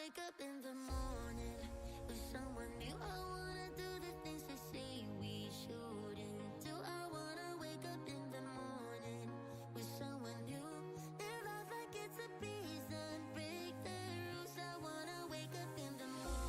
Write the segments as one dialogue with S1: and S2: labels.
S1: wake up in the morning with someone new. I wanna do the things they say we shouldn't do. I wanna wake up in the morning with someone new. Live life like it's a prison, break the rules. I wanna wake up in the morning.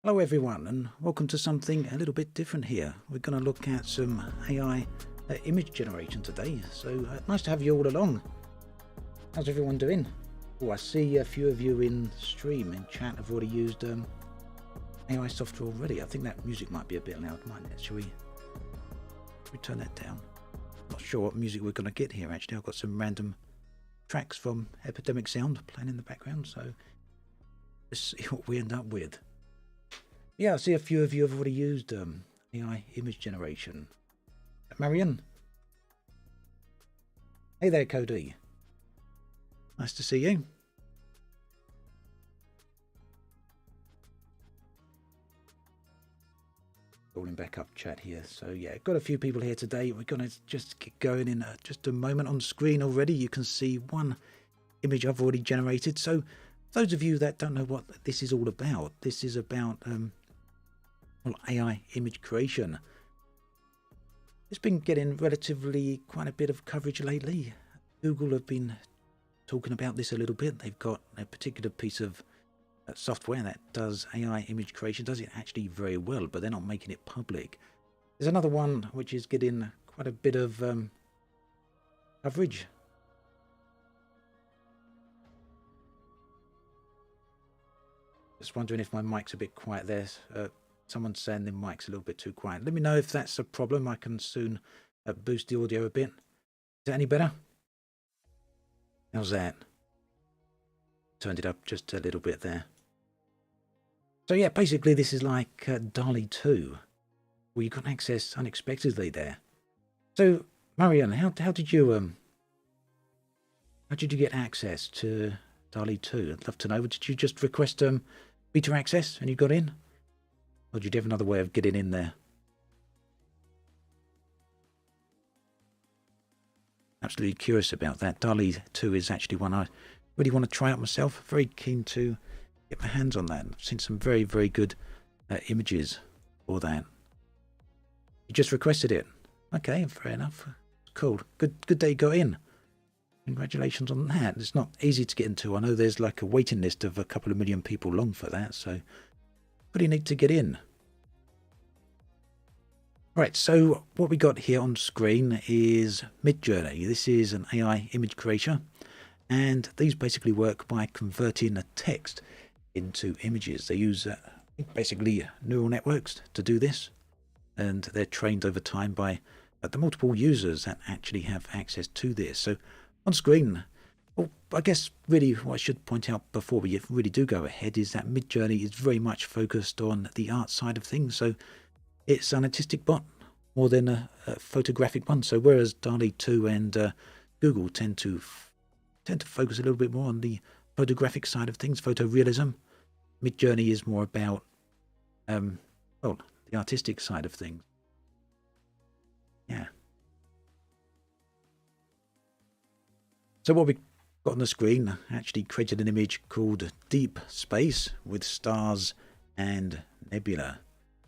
S2: Hello everyone, and welcome to something a little bit different here. We're going to look at some AI image generation today, so nice to have you all along. How's everyone doing? Oh, I see a few of you in stream, in chat, have already used AI software already. I think that music might be a bit loud, mightn't it? Shall we turn that down? Not sure what music we're going to get here actually. I've got some random tracks from Epidemic Sound playing in the background, so let's see what we end up with. Yeah, I see a few of you have already used AI image generation. Marion? Hey there, Cody. Nice to see you. Calling back up chat here. So yeah, got a few people here today. We're going to just get going in just a moment. On screen already, you can see one image I've already generated. So those of you that don't know what this is all about, this is about AI image creation. It's been getting relatively quite a bit of coverage lately. Google have been talking about this a little bit. They've got a particular piece of software that does AI image creation, does it actually very well, but they're not making it public. There's another one which is getting quite a bit of coverage. Just wondering if my mic's a bit quiet there. Someone's saying the mic's a little bit too quiet. Let me know if that's a problem. I can soon boost the audio a bit. Is that any better? How's that? Turned it up just a little bit there. So yeah, basically this is like DALL-E 2, where you got access unexpectedly there. So Marianne, how did you get access to DALL-E 2? I'd love to know. Did you just request beta access and you got in? Or did you have another way of getting in there? Absolutely curious about that. DALL-E 2 is actually one I really want to try out myself. Very keen to get my hands on that. I've seen some very, very good images for that. You just requested it. Okay, fair enough. Cool. Good that you got in. Congratulations on that. It's not easy to get into. I know there's like a waiting list of a couple of million people long for that, so pretty neat to get in. Right, so what we got here on screen is Midjourney. This is an AI image creator, and these basically work by converting a text into images. They use basically neural networks to do this, and they're trained over time by the multiple users that actually have access to this. So on screen, well, I guess really what I should point out before we really do go ahead is that Midjourney is very much focused on the art side of things. So it's an artistic bot more than a photographic one. So whereas DALL-E 2 and Google tend to focus a little bit more on the photographic side of things, photorealism, Midjourney is more about well, the artistic side of things. Yeah. So what we got on the screen actually created an image called Deep Space with stars and nebula,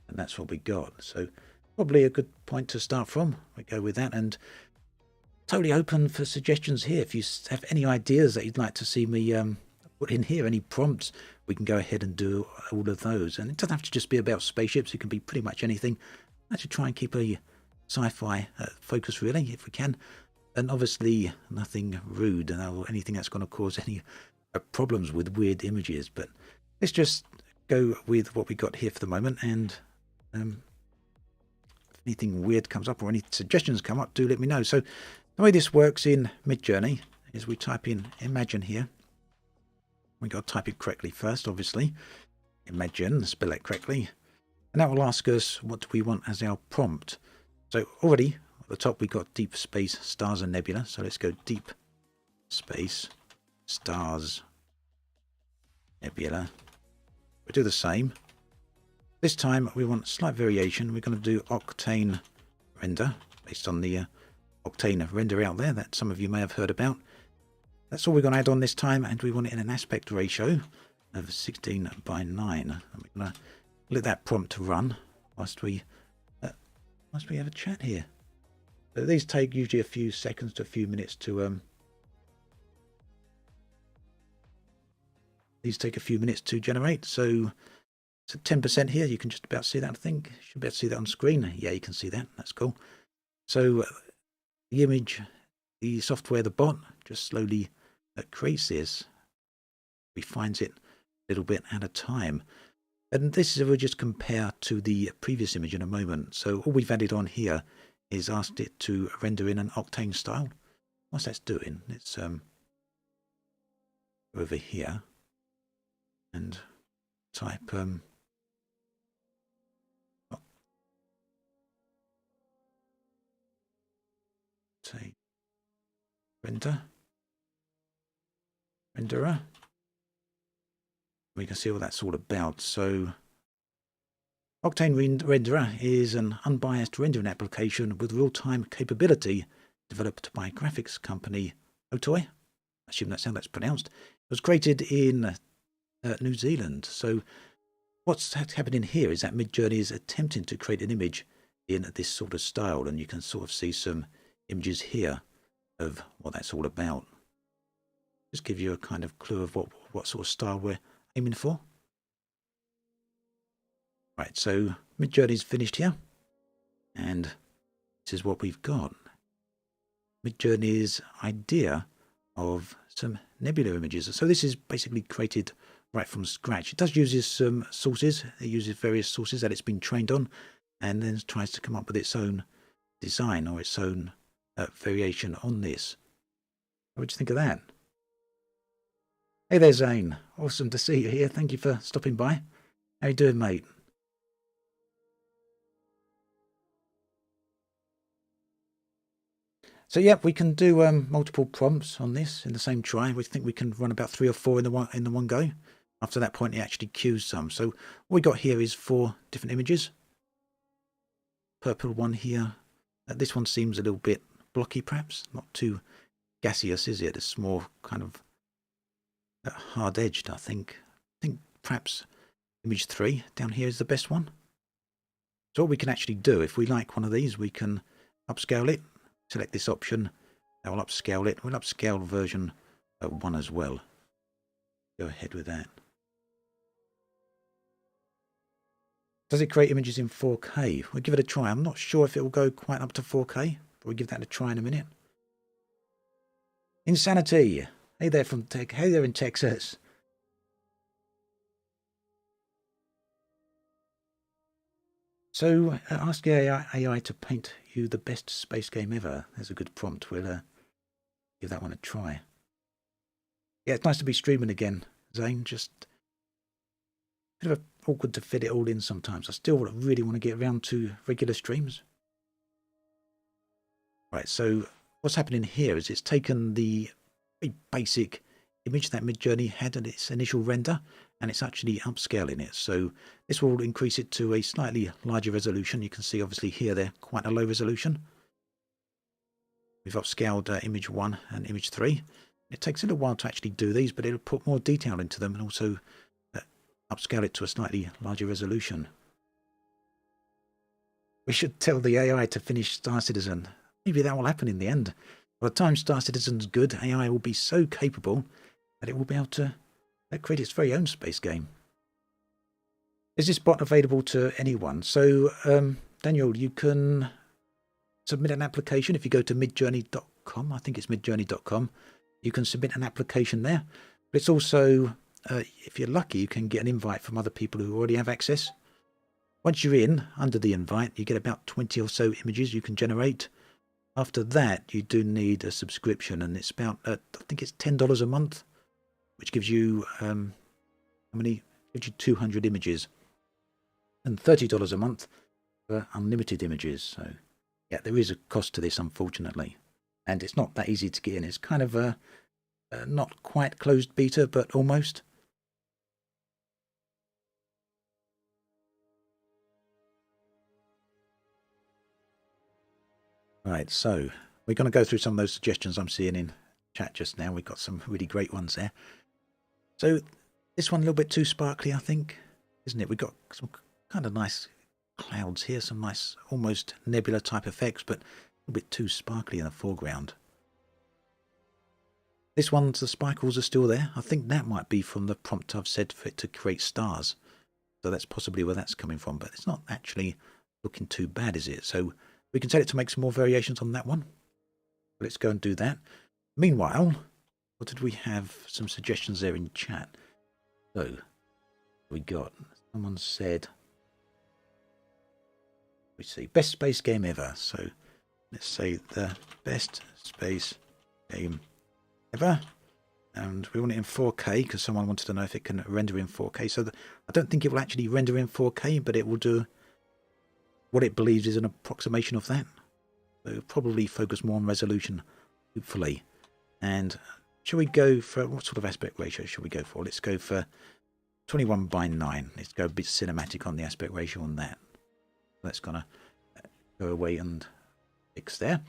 S2: and that's what we got. So probably a good point to start from. We go with that, and totally open for suggestions here. If you have any ideas that you'd like to see me put in here, any prompts, we can go ahead and do all of those. And it doesn't have to just be about spaceships. It can be pretty much anything. I should try and keep a sci-fi focus, really, if we can. And obviously nothing rude or anything that's going to cause any problems with weird images. But let's just go with what we got here for the moment. And if anything weird comes up or any suggestions come up, do let me know. So the way this works in Midjourney is we type in imagine here. We got to type it correctly first, obviously. Imagine, spell it correctly. And that will ask us what do we want as our prompt. So already at the top we got deep space, stars and nebula. So let's go deep space, stars, nebula. We'll do the same. This time we want slight variation. We're going to do octane render based on the octane render out there that some of you may have heard about. That's all we're going to add on this time, and we want it in an aspect ratio of 16 by 9. And we're going to let that prompt run whilst we have a chat here. So these take usually a few seconds to a few minutes to these take a few minutes to generate. So So 10% here, you can just about see that, I think. Should be able to see that on screen. Yeah, you can see that. That's cool. So the image, the software, the bot, just slowly creates this, refines it a little bit at a time. And this is, we'll just compare to the previous image in a moment. So all we've added on here is asked it to render in an Octane style. What's that's doing? Let's go over here and type Octane renderer. We can see what that's all about. So Octane Renderer is an unbiased rendering application with real-time capability developed by graphics company Otoy. I assume that's how that's pronounced. It was created in New Zealand. So what's happening here is that Midjourney is attempting to create an image in this sort of style, and you can sort of see some images here of what that's all about. Just give you a kind of clue of what sort of style we're aiming for. Right, so Midjourney's finished here, and this is what we've got. Midjourney's idea of some nebula images. So this is basically created right from scratch. It does use some sources. It uses various sources that it's been trained on, and then tries to come up with its own design or its own variation on this. What do you think of that? Hey there, Zane. Awesome to see you here. Thank you for stopping by. How you doing, mate? So yeah, we can do multiple prompts on this in the same try. We think we can run about 3 or 4 in the one go. After that point, it actually queues some. So what we got here is 4 different images. Purple one here. This one seems a little bit blocky, perhaps not too gaseous, is it? It's more kind of hard-edged, I think. Perhaps image 3 down here is the best one. So what we can actually do, if we like one of these, we can upscale it. Select this option. That will upscale it. We'll upscale version 1 as well. Go ahead with that. Does it create images in 4K? We'll give it a try. I'm not sure if it will go quite up to 4K, but we'll give that a try in a minute. Insanity. Hey there from Tech. Hey there in Texas. So ask the AI to paint you the best space game ever. There's a good prompt. We'll give that one a try. Yeah, it's nice to be streaming again, Zane. Just a bit of awkward to fit it all in sometimes. I still really want to get around to regular streams. Right, so what's happening here is it's taken the very basic image that Midjourney had in its initial render, and it's actually upscaling it. So this will increase it to a slightly larger resolution. You can see obviously here they're quite a low resolution. We've upscaled image 1 and image 3. It takes a little while to actually do these, but it'll put more detail into them and also upscale it to a slightly larger resolution. We should tell the AI to finish Star Citizen. Maybe that will happen in the end. By the time Star Citizen's good, AI will be so capable that it will be able to create its very own space game. Is this bot available to anyone? So, Daniel, you can submit an application if you go to midjourney.com. I think it's midjourney.com. You can submit an application there. But it's also, if you're lucky, you can get an invite from other people who already have access. Once you're in, under the invite, you get about 20 or so images you can generate. After that, you do need a subscription, and it's about, I think it's $10 a month, which gives you, how many? Gives you 200 images. And $30 a month for unlimited images. So, yeah, there is a cost to this, unfortunately. And it's not that easy to get in. It's kind of a not quite closed beta, but almost. Right, so we're going to go through some of those suggestions I'm seeing in chat just now. We've got some really great ones there. So this one a little bit too sparkly, I think, isn't it? We've got some kind of nice clouds here, some nice almost nebula type effects, but a little bit too sparkly in the foreground. This one, the sparkles are still there. I think that might be from the prompt I've said for it to create stars. So that's possibly where that's coming from, but it's not actually looking too bad, is it? So we can tell it to make some more variations on that one. Let's go and do that. Meanwhile, what did we have? Some suggestions there in chat. So we got, someone said, we see best space game ever. So let's say the best space game ever. And we want it in 4K because someone wanted to know if it can render in 4K. So I don't think it will actually render in 4K, but it will do what it believes is an approximation of that. So it'll probably focus more on resolution, hopefully. And shall we go for, what sort of aspect ratio should we go for? Let's go for 21:9. Let's go a bit cinematic on the aspect ratio on that. That's going to go away and fix there.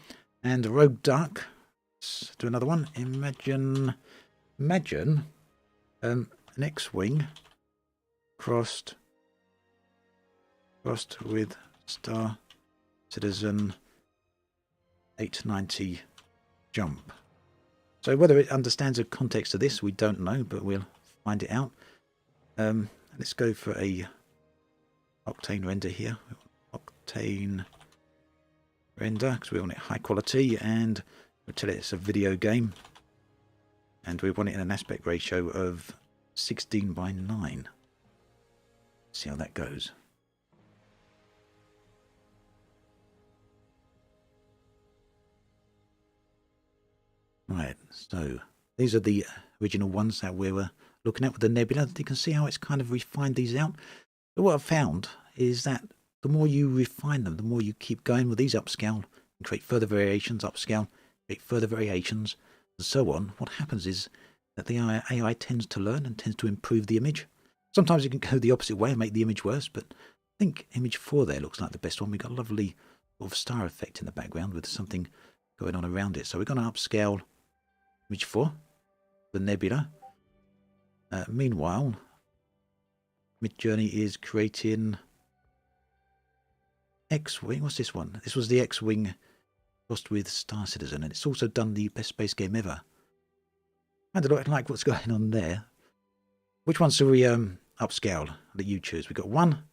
S2: And Rogue Duck, let's do another one. Imagine an X-Wing crossed with Star Citizen 890 jump. So whether it understands the context of this, we don't know, but we'll find it out. Let's go for a Octane render here. Octane render, because we want it high quality, and we'll tell it it's a video game. And we want it in an aspect ratio of 16:9. See how that goes. Right, so these are the original ones that we were looking at with the nebula. You can see how it's kind of refined these out. But what I've found is that the more you refine them, the more you keep going with these upscale and create further variations, upscale, create further variations, and so on. What happens is that the AI tends to learn and tends to improve the image. Sometimes you can go the opposite way and make the image worse, but I think image 4 there looks like the best one. We've got a lovely sort of star effect in the background with something going on around it. So we're going to upscale image 4, the nebula. Meanwhile, Midjourney is creating X-Wing. What's this one? This was the X-Wing crossed with Star Citizen, and it's also done the best space game ever. I don't like what's going on there. Which one should we upscale that you choose? We've got 1,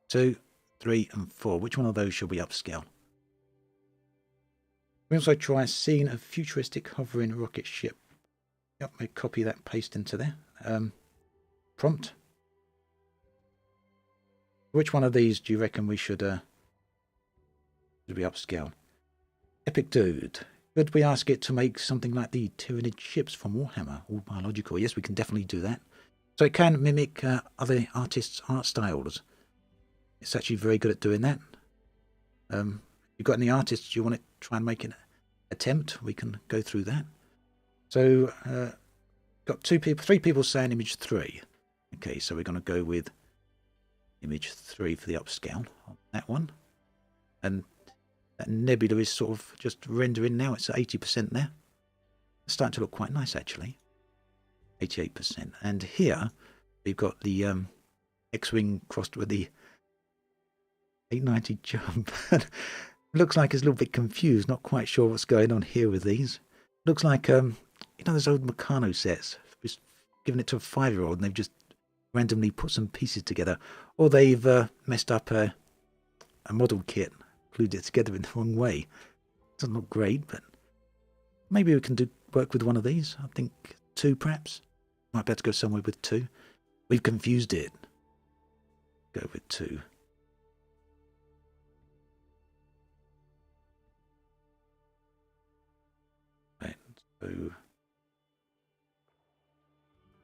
S2: 2, 3, and 4. Which one of those should we upscale? We also try a scene of futuristic hovering rocket ship. Yep, I copy that, paste into there. Prompt. Which one of these do you reckon we should we upscale? Epic Dude. Could we ask it to make something like the Tyranid ships from Warhammer, all biological? Yes, we can definitely do that. So it can mimic other artists' art styles. It's actually very good at doing that. If you've got any artists you want to try and make an attempt, we can go through that. So, got 3 people saying image 3. Okay, so we're going to go with image 3 for the upscale on that one. And that nebula is sort of just rendering now. It's at 80% there. It's starting to look quite nice, actually. 88%. And here, we've got the X-Wing crossed with the 890 jump. Looks like it's a little bit confused. Not quite sure what's going on here with these. Looks like, you know those old Meccano sets? Just given it to a 5-year-old and they've just randomly put some pieces together. Or they've messed up a model kit, glued it together in the wrong way. Doesn't look great, but maybe we can work with one of these. I think 2 perhaps. Might be able to go somewhere with 2. We've confused it. Go with 2. Right,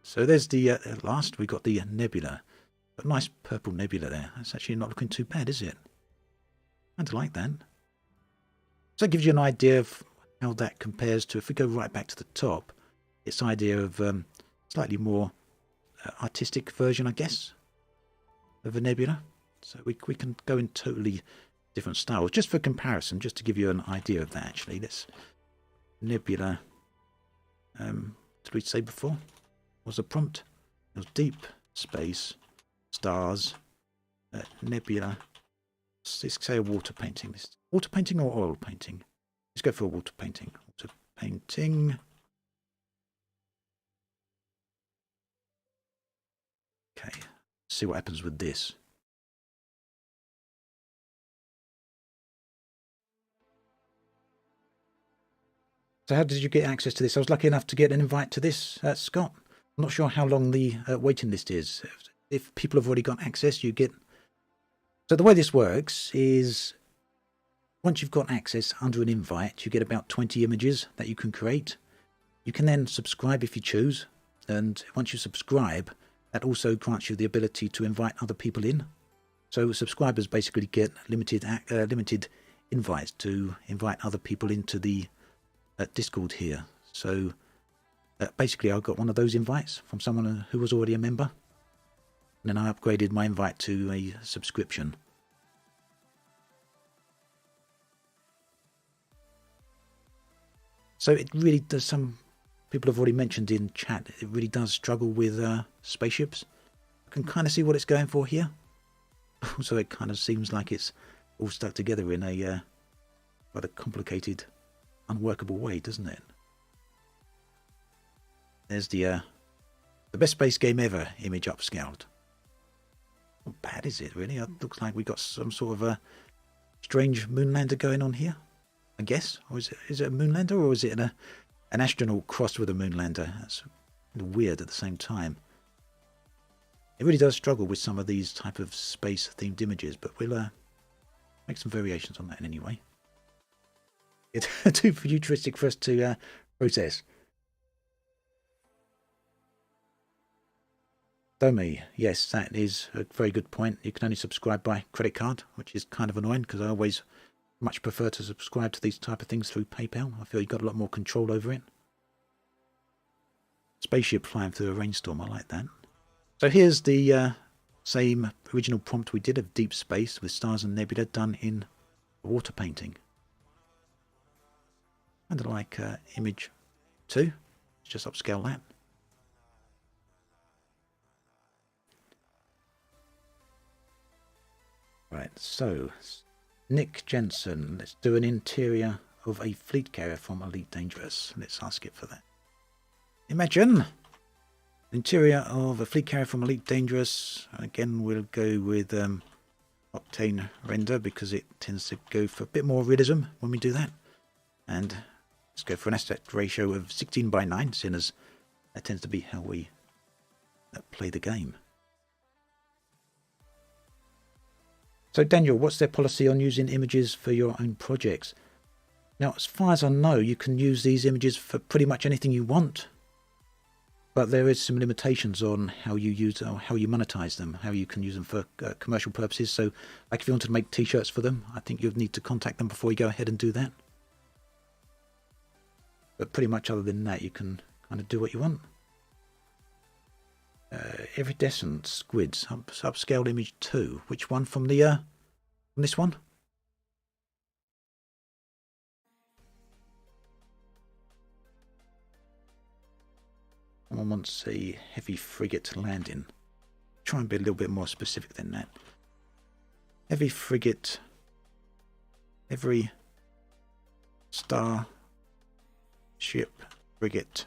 S2: so there's the last. We got the nebula. A nice purple nebula there. That's actually not looking too bad, is it? I kind of like that. So that gives you an idea of how that compares to, if we go right back to the top, this idea of slightly more artistic version, I guess, of a nebula. So we can go in totally different styles, just for comparison, just to give you an idea of that, actually. Let's nebula, did we say before? What was the prompt? It was deep space, stars, nebula. Let's say a water painting. Water painting or oil painting? Let's go for a water painting. Water painting. Okay, see what happens with this. So how did you get access to this? I was lucky enough to get an invite to this, Scott. I'm not sure how long the waiting list is. If people have already got access, you get... So the way this works is once you've got access under an invite, you get about 20 images that you can create. You can then subscribe if you choose. And once you subscribe, that also grants you the ability to invite other people in. So subscribers basically get limited invites to invite other people into the Discord here. So basically I got one of those invites from someone who was already a member, and then I upgraded my invite to a subscription. So it really does, some people have already mentioned in chat, it really does struggle with spaceships. I can kind of see what it's going for here. Also it kind of seems like it's all stuck together in a rather complicated, unworkable way, doesn't it? There's the best space game ever image upscaled. Not bad, is it, really? It looks like we got some sort of a strange moonlander going on here, I guess. Or is it a moonlander, or is it an astronaut crossed with a moonlander? That's weird at the same time. It really does struggle with some of these type of space-themed images, but we'll make some variations on that in any way. It's too futuristic for us to process. Domi, yes, that is a very good point. You can only subscribe by credit card, which is kind of annoying because I always much prefer to subscribe to these type of things through PayPal. I feel you've got a lot more control over it. Spaceship flying through a rainstorm, I like that. So here's the same original prompt we did of deep space with stars and nebula done in water painting. Kind of like image 2. Let's just upscale that. Right, so Nick Jensen, let's do an interior of a fleet carrier from Elite Dangerous. Let's ask it for that. Imagine interior of a fleet carrier from Elite Dangerous. Again, we'll go with Octane Render because it tends to go for a bit more realism when we do that. And let's go for an aspect ratio of 16:9, seeing as that tends to be how we play the game. So Daniel, what's their policy on using images for your own projects? Now, as far as I know, you can use these images for pretty much anything you want. But there is some limitations on how you use or how you monetize them, how you can use them for commercial purposes. So like if you wanted to make t-shirts for them, I think you'd need to contact them before you go ahead and do that. But pretty much other than that, you can kind of do what you want. Iridescent squids, upscaled image 2. Which one from the from this one? Someone wants a heavy frigate landing. Try and be a little bit more specific than that. Heavy frigate. Every star ship frigate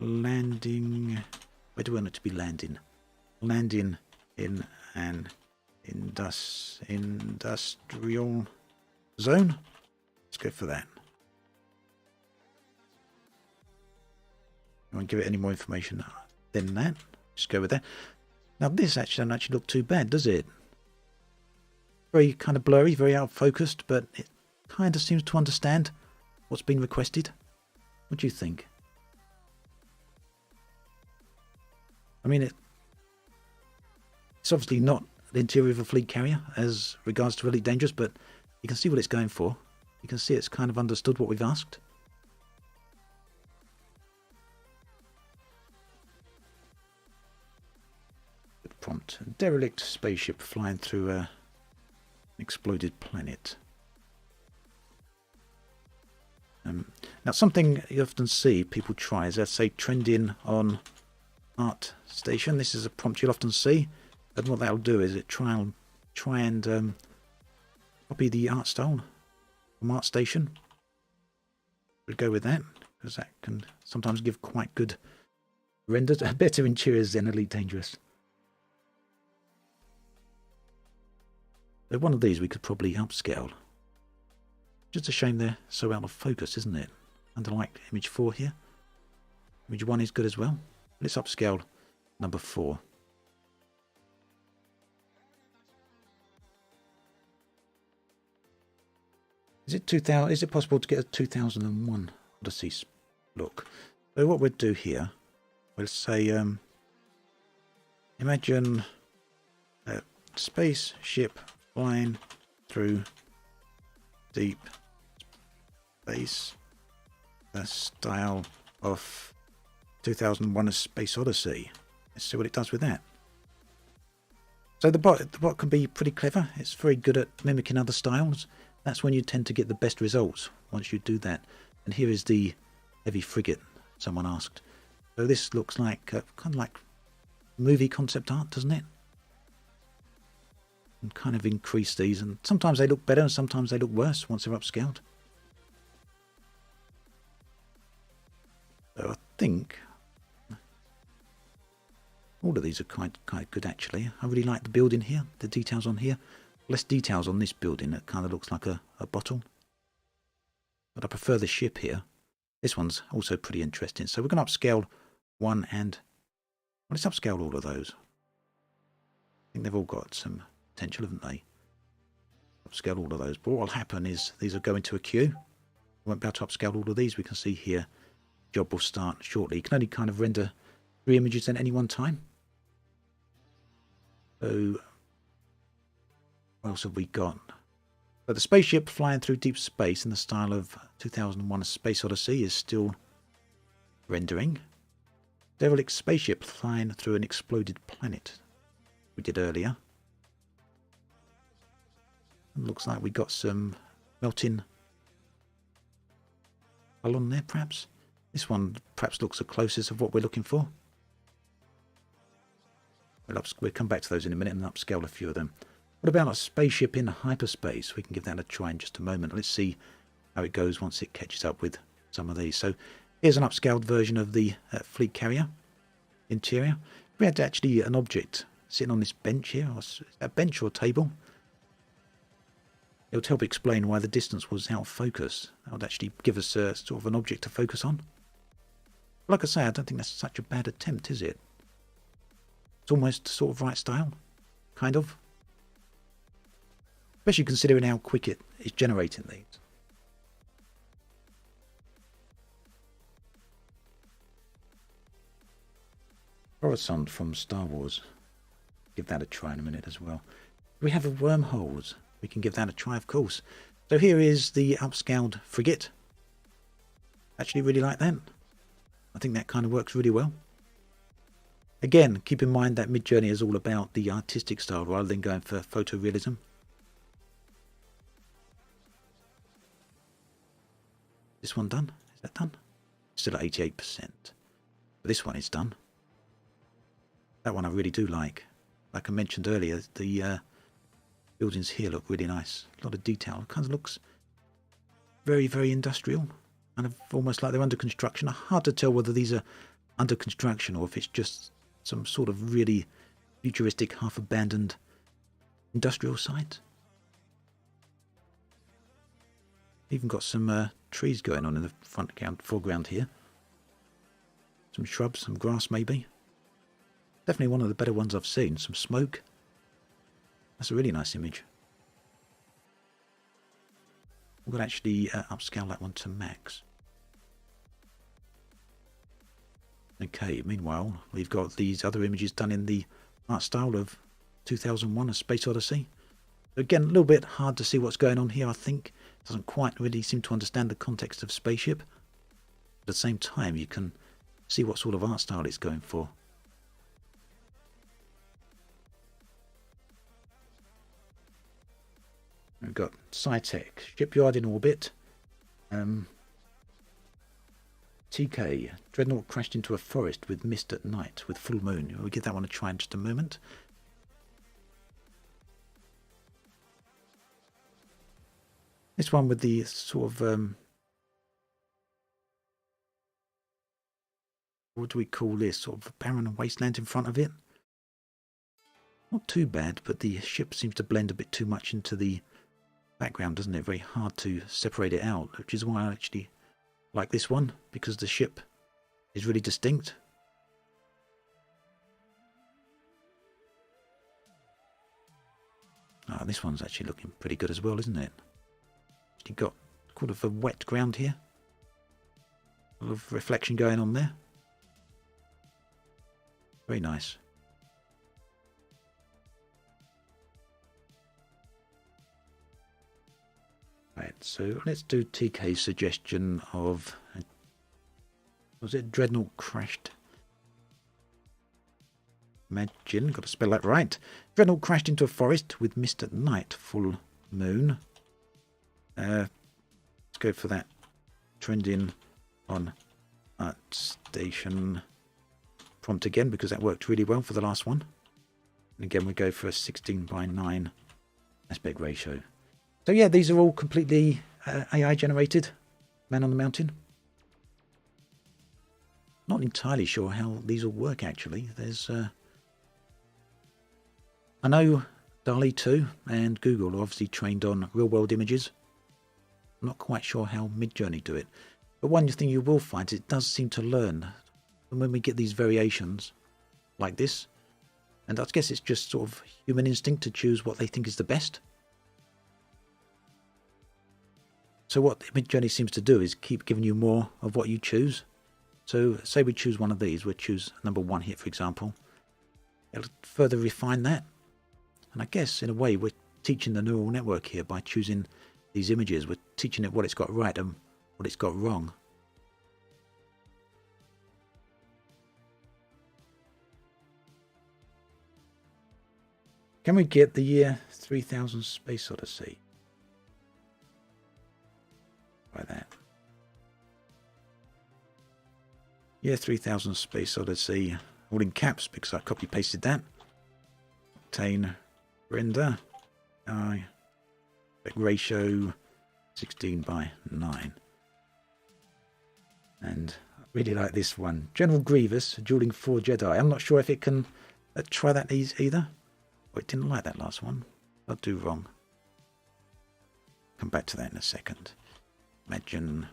S2: landing. Where do we want it to be landing? Landing in an industrial zone. Let's go for that. I won't give it any more information than that. Just go with that. Now this actually doesn't actually look too bad, does it? Very kind of blurry, very out of focused, but it kind of seems to understand what's been requested. What do you think? I mean, it's obviously not the interior of a fleet carrier as regards to Elite Dangerous, but you can see what it's going for. You can see it's kind of understood what we've asked. Good prompt. A derelict spaceship flying through an exploded planet. Now, something you often see people try is, let's say, trending on Art Station. This is a prompt you'll often see, and what that'll do is it try and copy the art style from Art Station. We'll go with that because that can sometimes give quite good renders, better interiors than Elite Dangerous. So one of these we could probably upscale. Just a shame they're so out of focus, isn't it? And I like image 4 here. Image 1 is good as well. Let's upscale number 4. Is it 2000? Is it possible to get a 2001 Odyssey look? So what we'd do here, we'll say, imagine a spaceship flying through deep space, the style of 2001: A Space Odyssey. Let's see what it does with that. So the bot can be pretty clever. It's very good at mimicking other styles. That's when you tend to get the best results once you do that. And here is the heavy frigate someone asked. So this looks like kind of like movie concept art, doesn't it? And kind of increase these, and sometimes they look better and sometimes they look worse once they're upscaled. So I think all of these are quite good actually. I really like the building here, the details on here. Less details on this building, it kind of looks like a bottle. But I prefer the ship here. This one's also pretty interesting. So we're going to upscale one and... well, let's upscale all of those. I think they've all got some potential, haven't they? Upscale all of those. But what will happen is these will go into a queue. We won't be able to upscale all of these. We can see here, job will start shortly. You can only kind of render 3 images at any one time. So... what else have we got? So the spaceship flying through deep space in the style of 2001: A Space Odyssey is still rendering. Derelict spaceship flying through an exploded planet. We did earlier. It looks like we got some melting along there, perhaps. This one perhaps looks the closest of what we're looking for. We'll come back to those in a minute and upscale a few of them. What about a spaceship in hyperspace? We can give that a try in just a moment. Let's see how it goes once it catches up with some of these. So here's an upscaled version of the fleet carrier interior. We had actually an object sitting on this bench here. Is that a bench or a table? It would help explain why the distance was out of focus. That would actually give us sort of an object to focus on. Like I say, I don't think that's such a bad attempt, is it? It's almost sort of right style, kind of. Especially considering how quick it is generating these. Coruscant from Star Wars. Give that a try in a minute as well. We have a wormholes. We can give that a try, of course. So here is the upscaled frigate. Actually really like that. I think that kind of works really well. Again, keep in mind that Midjourney is all about the artistic style rather than going for photorealism. This one done? Is that done? Still at 88%. But this one is done. That one I really do like. Like I mentioned earlier, the buildings here look really nice. A lot of detail. It kind of looks very, very industrial. Kind of almost like they're under construction. Hard to tell whether these are under construction or if it's just some sort of really futuristic, half-abandoned industrial site. Even got some trees going on in the foreground here. Some shrubs, some grass maybe. Definitely one of the better ones I've seen. Some smoke. That's a really nice image. We'll actually upscale that one to max. Okay, meanwhile, we've got these other images done in the art style of 2001: A Space Odyssey. Again, a little bit hard to see what's going on here, I think. Doesn't quite really seem to understand the context of spaceship. At the same time, you can see what sort of art style it's going for. We've got SciTech, shipyard in orbit. TK, Dreadnought crashed into a forest with mist at night with full moon. We'll give that one a try in just a moment. This one with the sort of, what do we call this? Sort of barren wasteland in front of it. Not too bad, but the ship seems to blend a bit too much into the background, doesn't it? Very hard to separate it out, which is why I actually like this one, because the ship is really distinct. Ah, this one's actually looking pretty good as well, isn't it? You've got kind of a wet ground here. A lot of reflection going on there. Very nice. Right, so let's do TK's suggestion of, was it Dreadnought crashed? Imagine, got to spell that right. Dreadnought crashed into a forest with mist at night, full moon. Let's go for that. Trending on art station prompt again, because that worked really well for the last one. And again, we go for a 16:9 aspect ratio. So yeah, these are all completely AI generated. Man on the Mountain. Not entirely sure how these all work actually. There's I know DALL-E 2 and Google are obviously trained on real world images. I'm not quite sure how Midjourney do it. But one thing you will find is it does seem to learn. And when we get these variations like this, and I guess it's just sort of human instinct to choose what they think is the best. So what Midjourney seems to do is keep giving you more of what you choose. So say we choose one of these, we'll choose number 1 here, for example. It'll further refine that. And I guess in a way we're teaching the neural network here by choosing these images. We're teaching it what it's got right and what it's got wrong. Can we get the year 3000 Space Odyssey? By that. Year 3000 Space Odyssey, all in caps because I copy pasted that. Obtain render, ratio 16:9. And I really like this one. General Grievous, dueling 4 Jedi. I'm not sure if it can try that either. Oh, it didn't like that last one. I'll do wrong. Come back to that in a second. Imagine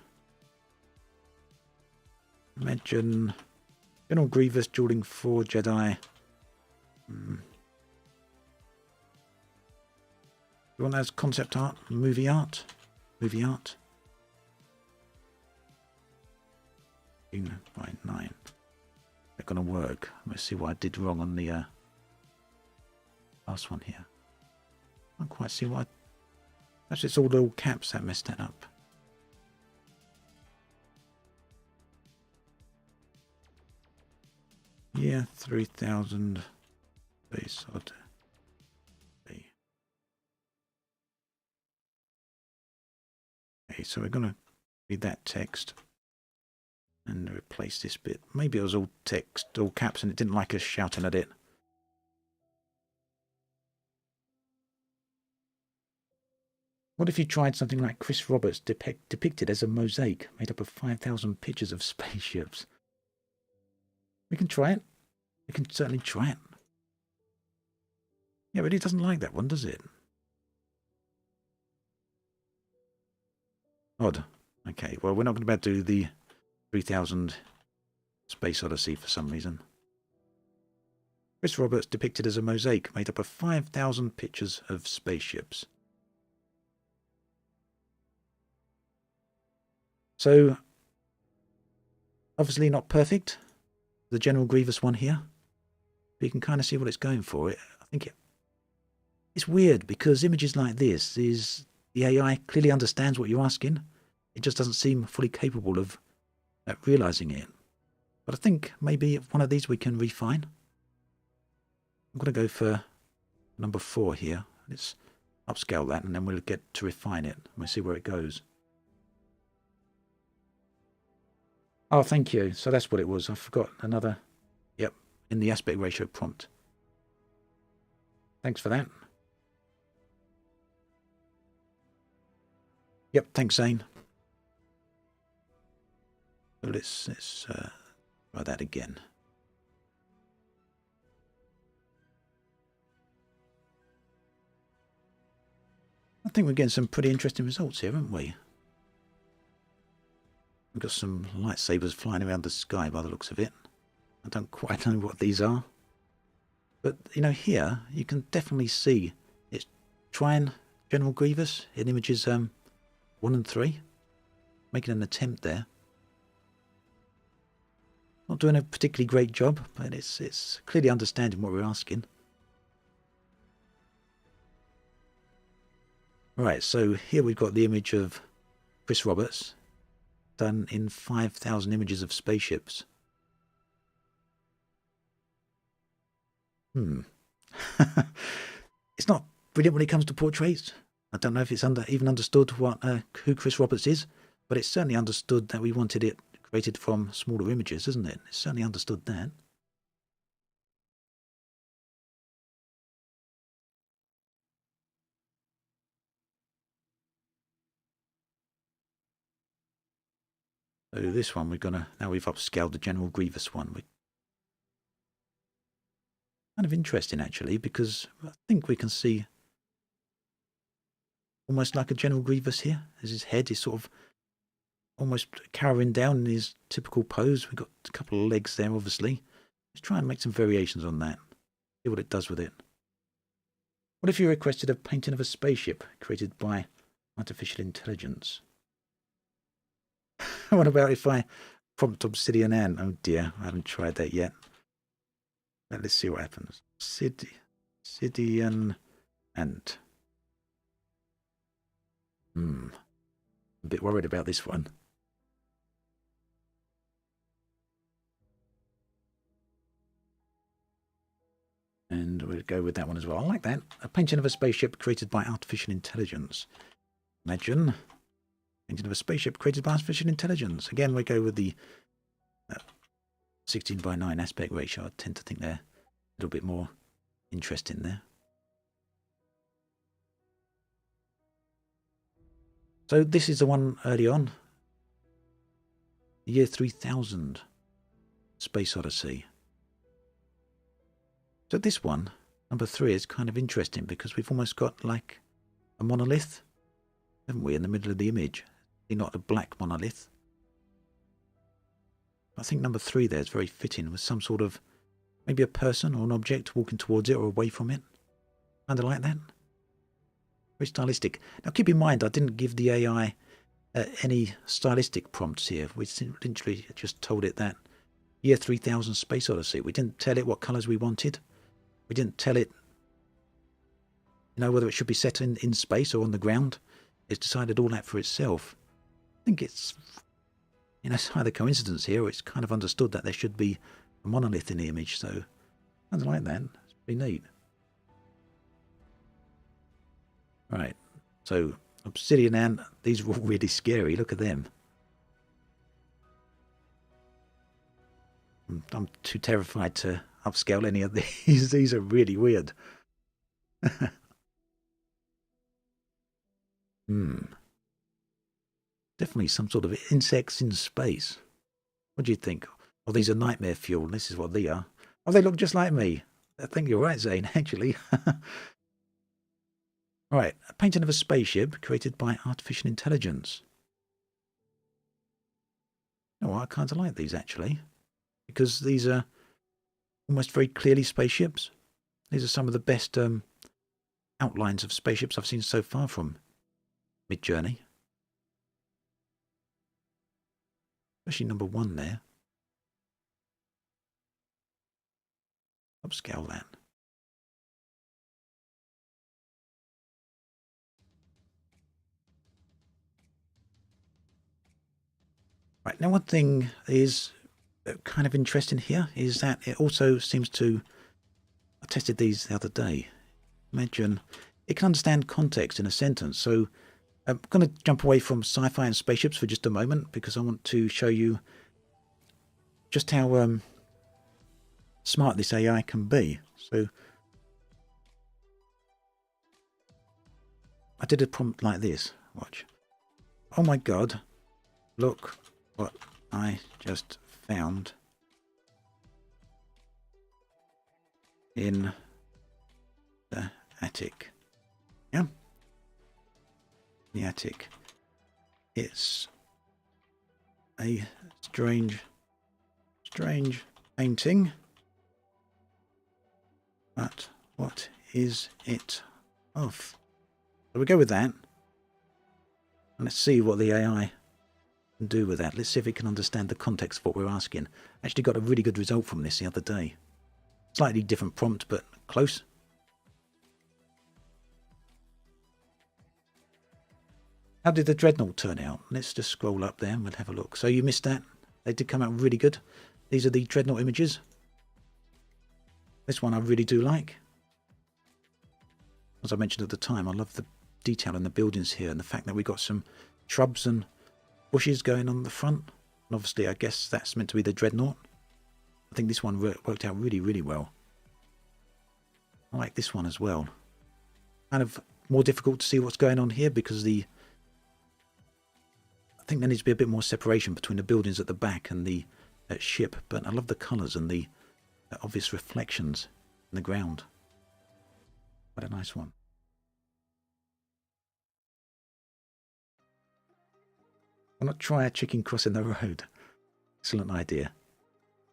S2: General Grievous dueling 4 Jedi. You want that as concept art? Movie art? Movie art? 9. They're going to work. Let's see what I did wrong on the last one here. I can't quite see what actually, it's all little caps that messed that up. Yeah, 3000 Space Odyssey. Okay, so we're going to read that text and replace this bit. Maybe it was all text, all caps, and it didn't like us shouting at it. What if you tried something like Chris Roberts depicted as a mosaic made up of 5,000 pictures of spaceships? We can try it. We can certainly try it. Yeah, but it doesn't like that one, does it? Odd. Okay, well, we're not going to be able to do the 3000 Space Odyssey for some reason. Chris Roberts depicted as a mosaic made up of 5,000 pictures of spaceships. So, obviously not perfect. The General Grievous one here. But you can kind of see what it's going for. I think it's weird because images like this is the AI clearly understands what you're asking. It just doesn't seem fully capable of realizing it. But I think maybe one of these we can refine. I'm going to go for number 4 here. Let's upscale that and then we'll get to refine it. We'll see where it goes. Oh, thank you. So that's what it was. I forgot another. Yep, in the aspect ratio prompt. Thanks for that. Yep, thanks, Zane. So let's try that again. I think we're getting some pretty interesting results here, haven't we? We've got some lightsabers flying around the sky by the looks of it. I don't quite know what these are. But, you know, here you can definitely see it's trying General Grievous in images 1 and 3. Making an attempt there. Not doing a particularly great job, but it's clearly understanding what we're asking. Right, so here we've got the image of Chris Roberts, done in 5,000 images of spaceships. It's not brilliant when it comes to portraits. I don't know if it's even understood who Chris Roberts is, but it's certainly understood that we wanted it created from smaller images, isn't it? It's certainly understood that. So this one now we've upscaled the General Grievous one. Kind of interesting actually, because I think we can see almost like a General Grievous here, as his head is sort of almost cowering down in his typical pose. We've got a couple of legs there, obviously. Let's try and make some variations on that. See what it does with it. What if you requested a painting of a spaceship created by artificial intelligence? What about if I prompt Obsidian Ant? Oh dear, I haven't tried that yet. Let's see what happens. Obsidian Ant. I'm a bit worried about this one. And we'll go with that one as well. I like that. A painting of a spaceship created by artificial intelligence. Imagine. Painting of a spaceship created by artificial intelligence. Again, we go with the 16:9 aspect ratio. I tend to think they're a little bit more interesting there. So this is the one early on. The year 3000. Space Odyssey. So this one, number 3, is kind of interesting because we've almost got like a monolith, haven't we, in the middle of the image? Not a black monolith. I think number 3 there is very fitting with some sort of, maybe a person or an object walking towards it or away from it. Kind of like that. Very stylistic. Now keep in mind, I didn't give the AI any stylistic prompts here. We literally just told it that year 3000 Space Odyssey. We didn't tell it what colours we wanted. We didn't tell it, you know, whether it should be set in space or on the ground. It's decided all that for itself. I think it's, you know, it's either coincidence here or it's kind of understood that there should be a monolith in the image. So, something like that. It's pretty neat. Right. So, Obsidian Ant, these are all really scary. Look at them. I'm too terrified to upscale any of these. These are really weird. Definitely some sort of insects in space. What do you think? Oh, these are nightmare fuel. This is what they are. Oh, they look just like me. I think you're right, Zane, actually. Right, a painting of a spaceship created by artificial intelligence. Oh, I kind of like these, actually, because these are almost very clearly spaceships. These are some of the best outlines of spaceships I've seen so far from Midjourney. Especially number 1 there. Upscale that. Right, now one thing is kind of interesting here is that it also seems to, I tested these the other day. Imagine it can understand context in a sentence. So I'm going to jump away from sci-fi and spaceships for just a moment because I want to show you just how smart this AI can be. So I did a prompt like this. Watch. Oh my God, look what I just found in the attic. Yeah. in the attic. It's a strange painting. But what is it of? So we go with that. And let's see what the AI can do with that. Let's see if it can understand the context of what we're asking. Actually got a really good result from this the other day. Slightly different prompt, but close. How did the Dreadnought turn out? Let's just scroll up there and we'll have a look. So you missed that. They did come out really good. These are the Dreadnought images. This one I really do like. As I mentioned at the time, I love the detail in the buildings here and the fact that we got some shrubs and bushes going on the front. And obviously, I guess that's meant to be the Dreadnought. I think this one worked out really, really well. I like this one as well. Kind of more difficult to see what's going on here because I think there needs to be a bit more separation between the buildings at the back and the ship. But I love the colours and the obvious reflections in the ground. What a nice one. Why not try a chicken crossing the road? Excellent idea.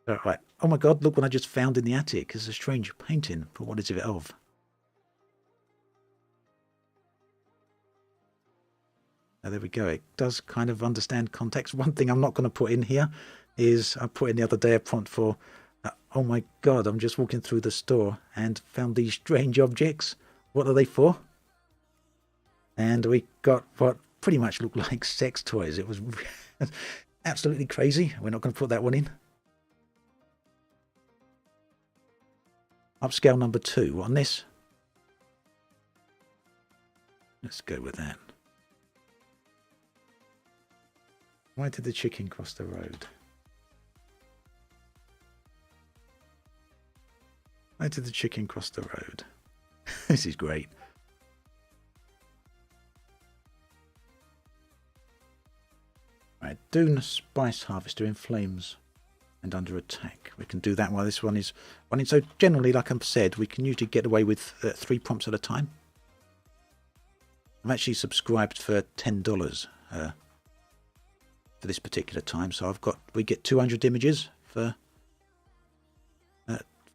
S2: All right. Oh my God, look what I just found in the attic. It's a strange painting, but what is it of? Now, there we go. It does kind of understand context. One thing I'm not going to put in here is I put in the other day a prompt for, oh my God, I'm just walking through the store and found these strange objects. What are they for? And we got what pretty much looked like sex toys. It was absolutely crazy. We're not going to put that one in. Upscale number 2 on this. Let's go with that. Why did the chicken cross the road? Why did the chicken cross the road? This is great. Right, Dune Spice Harvester in flames and under attack. We can do that while this one is running. So generally, like I've said, we can usually get away with 3 prompts at a time. I've actually subscribed for $10 for this particular time. So we get 200 images for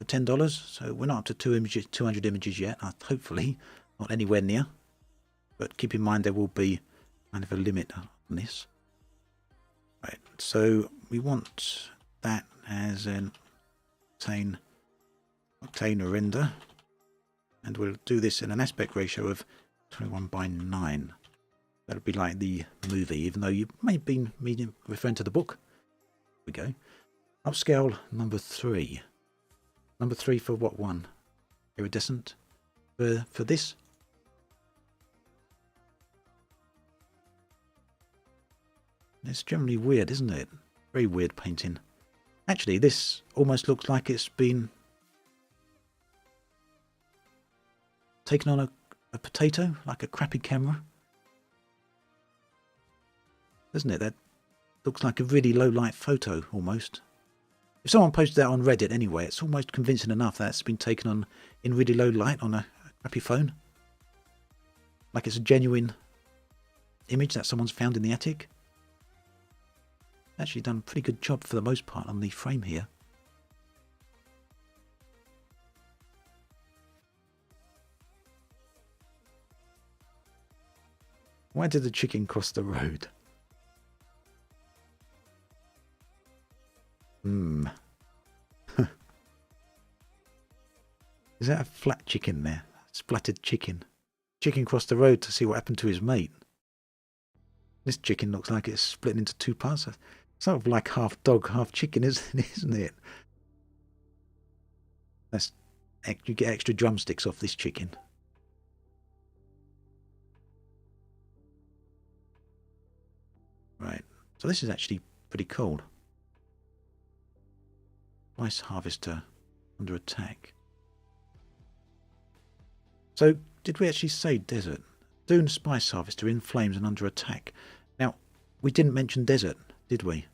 S2: $10. So we're not up to 200 images yet. Hopefully not anywhere near. But keep in mind there will be kind of a limit on this. Right, so we want that as an octane render, and we'll do this in an aspect ratio of 21:9. That'll be like the movie, even though you may have been referring to the book. Here we go. Upscale number 3. Number 3 for what one? Iridescent? For this? It's generally weird, isn't it? Very weird painting. Actually, this almost looks like it's been taken on a potato, like a crappy camera. Doesn't it? That looks like a really low light photo, almost. If someone posted that on Reddit anyway, it's almost convincing enough that it's been taken on in really low light on a crappy phone. Like it's a genuine image that someone's found in the attic. Actually done a pretty good job for the most part on the frame here. Why did the chicken cross the road? Is that a flat chicken there? Splattered chicken. Chicken crossed the road to see what happened to his mate. This chicken looks like it's split into 2 parts. It's sort of like half dog, half chicken, isn't it? You get extra drumsticks off this chicken. Right, so this is actually pretty cool. Spice harvester under attack. So, did we actually say desert? Dune spice harvester in flames and under attack. Now, we didn't mention desert, did we?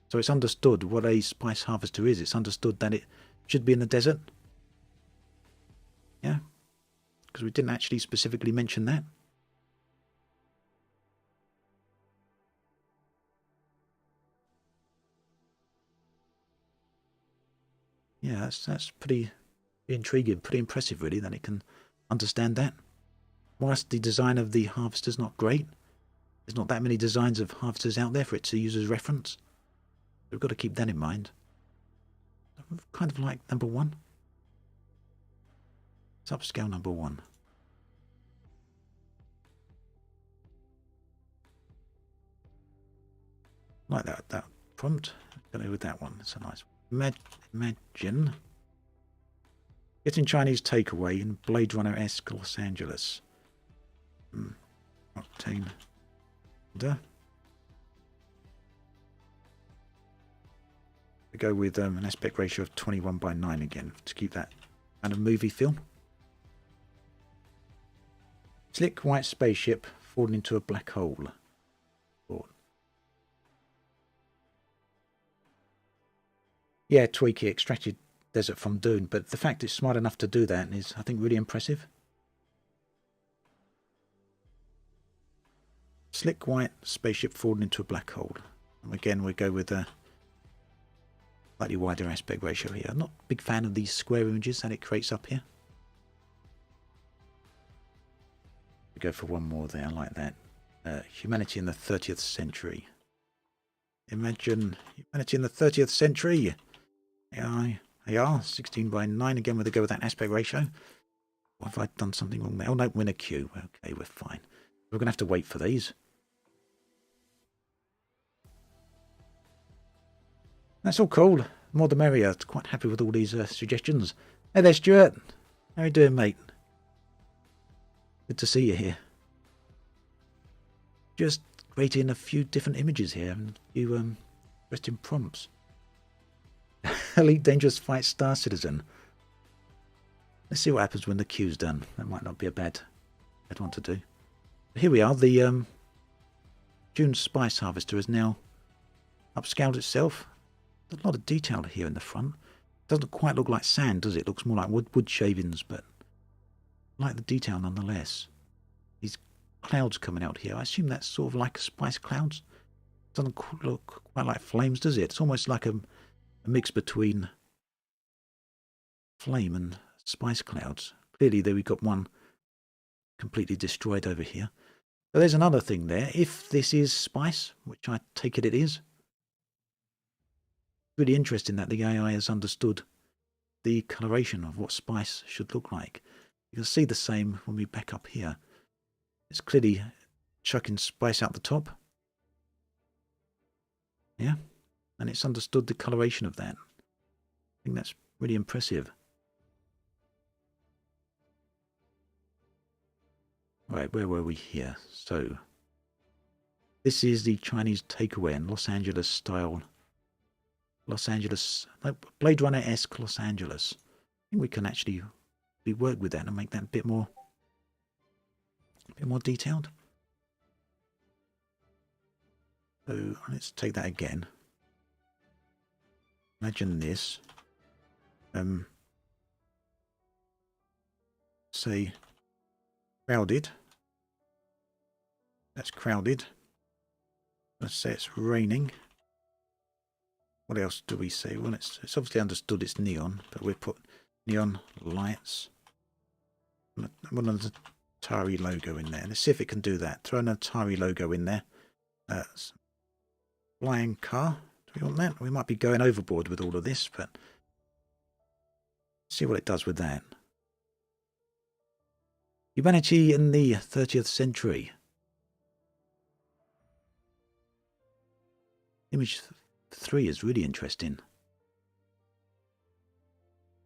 S2: So it's understood what a spice harvester is. It's understood that it should be in the desert. Yeah? Because we didn't actually specifically mention that. that's pretty intriguing, pretty impressive, really, that it can understand that. Whilst the design of the harvester's not great, there's not that many designs of harvesters out there for it to use as reference. We've got to keep that in mind. I kind of like number 1. It's upscale number 1. Like that prompt. Go with that one. It's a nice one. Imagine getting Chinese takeaway in Blade Runner-esque Los Angeles. Octane. We go with an aspect ratio of 21:9 again to keep that kind of movie feel. Slick white spaceship falling into a black hole. Yeah, Tweaky extracted desert from Dune, but the fact it's smart enough to do that is, I think, really impressive. Slick white spaceship falling into a black hole. And again, we go with a slightly wider aspect ratio here. I'm not a big fan of these square images that it creates up here. We go for one more there, I like that. Humanity in the 30th century. Imagine humanity in the 30th century. AI, 16:9 again with a go with that aspect ratio. What have I done something wrong there? Oh no, win a queue. Okay, we're fine. We're going to have to wait for these. That's all cool. More the merrier. Quite happy with all these suggestions. Hey there, Stuart. How you doing, mate? Good to see you here. Just creating a few different images here and a few interesting prompts. Elite Dangerous Fight Star Citizen. Let's see what happens when the queue's done. That might not be a bad one to do. Here we are. The Dune Spice Harvester has now upscaled itself. There's a lot of detail here in the front. Doesn't quite look like sand, does it? It looks more like wood shavings, but I like the detail nonetheless. These clouds coming out here. I assume that's sort of like spice clouds. Doesn't look quite like flames, does it? It's almost like a mix between flame and spice clouds. Clearly there we've got one completely destroyed over here. So there's another thing there. If this is spice, which I take it is, really interesting that the AI has understood the coloration of what spice should look like. You can see the same when we back up here. It's clearly chucking spice out the top. Yeah, and it's understood the coloration of that. I think that's really impressive. Right, where were we here? So, this is the Chinese takeaway in Los Angeles style. Los Angeles, like Blade Runner-esque Los Angeles. I think we can actually work with that and make that a bit more detailed. So let's take that again. Imagine this. Say crowded. That's crowded. Let's say it's raining. What else do we say? Well, it's obviously understood it's neon, but we put neon lights. I want an Atari logo in there. Let's see if it can do that. Throw an Atari logo in there. Flying car. Do we want that? We might be going overboard with all of this, but see what it does with that. Humanity in the 30th century. Image 3 is really interesting.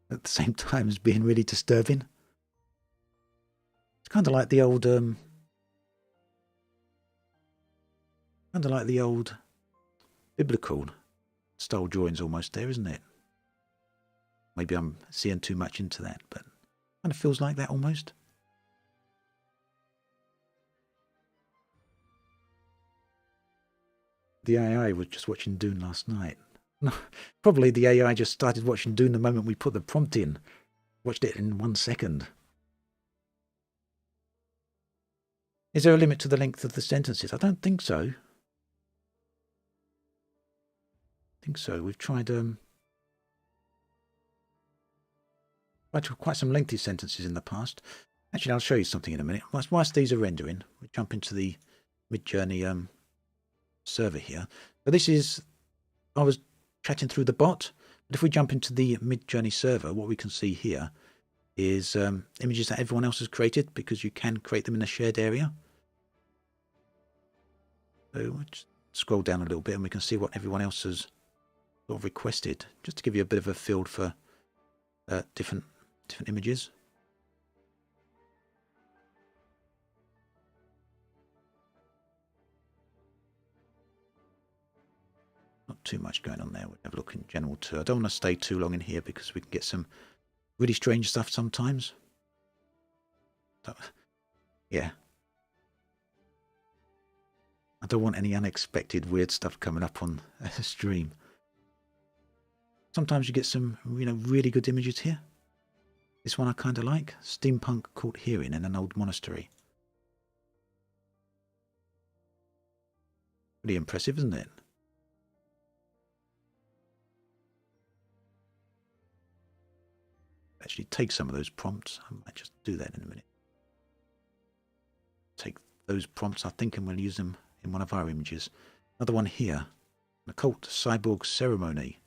S2: At the same time as being really disturbing. It's kind of like the old biblical style drawings almost there, isn't it? Maybe I'm seeing too much into that, but kind of feels like that almost. The AI was just watching Dune last night. No, probably the AI just started watching Dune the moment we put the prompt in. Watched it in 1 second. Is there a limit to the length of the sentences? I don't think so. I think so. We've tried quite some lengthy sentences in the past. Actually, I'll show you something in a minute. Whilst these are rendering, we jump into the Midjourney server here. So this is, I was chatting through the bot, but if we jump into the Midjourney server, what we can see here is images that everyone else has created, because you can create them in a shared area. So we'll just scroll down a little bit and we can see what everyone else has sort of requested, just to give you a bit of a feel for different images. Not too much going on there. We'll have a look in general too. I don't want to stay too long in here because we can get some really strange stuff sometimes. So, yeah. I don't want any unexpected weird stuff coming up on a stream. Sometimes you get some, really good images here. This one I kind of like. Steampunk court hearing in an old monastery. Pretty impressive, isn't it? Actually take some of those prompts. I might just do that in a minute. Take those prompts, I think, and we'll use them in one of our images. Another one here. An occult cyborg ceremony.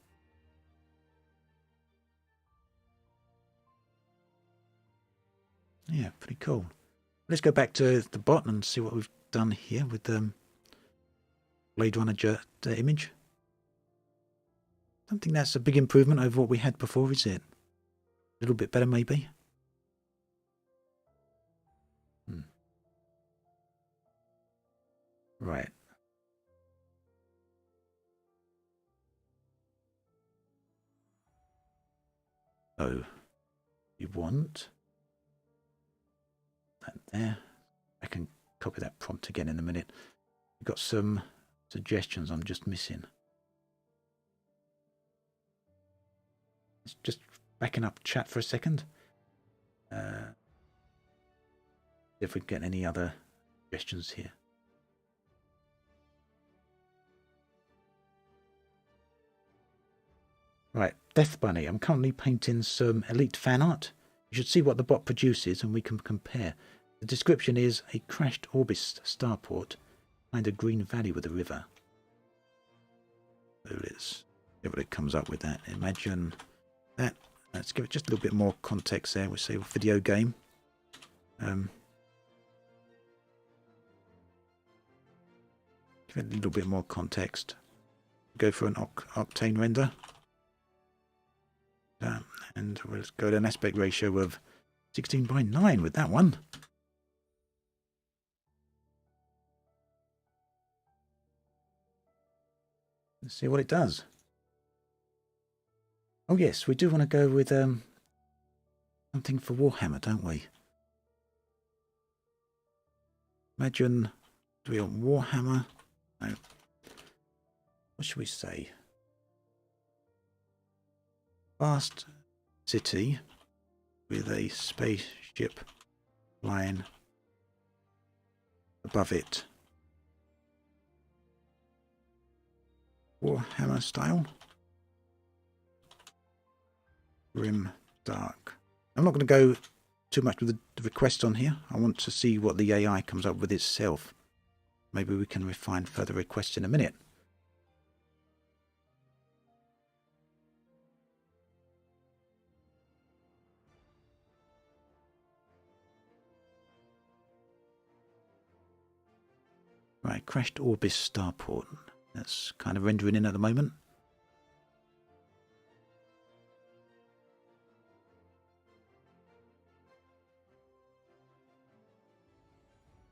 S2: Yeah, pretty cool. Let's go back to the bot and see what we've done here with the Blade Runner image. I don't think that's a big improvement over what we had before, is it? A little bit better, maybe. Right. So, you want that there. I can copy that prompt again in a minute. We've got some suggestions I'm just missing. It's just backing up chat for a second. If we can get any other suggestions here. Right, Death Bunny. I'm currently painting some elite fan art. You should see what the bot produces and we can compare. The description is a crashed Orbis starport behind a green valley with a river. So let's see what it comes up with that. Imagine that. Let's give it just a little bit more context there. We'll say video game. Give it a little bit more context. Go for an octane render. And we'll go to an aspect ratio of 16:9 with that one. Let's see what it does. Oh yes, we do want to go with something for Warhammer, don't we? Imagine, do we want Warhammer? No. What should we say? Vast city with a spaceship flying above it. Warhammer style. Grim dark. I'm not going to go too much with the request on here. I want to see what the AI comes up with itself. Maybe we can refine further requests in a minute. Right, crashed Orbis starport. That's kind of rendering in at the moment.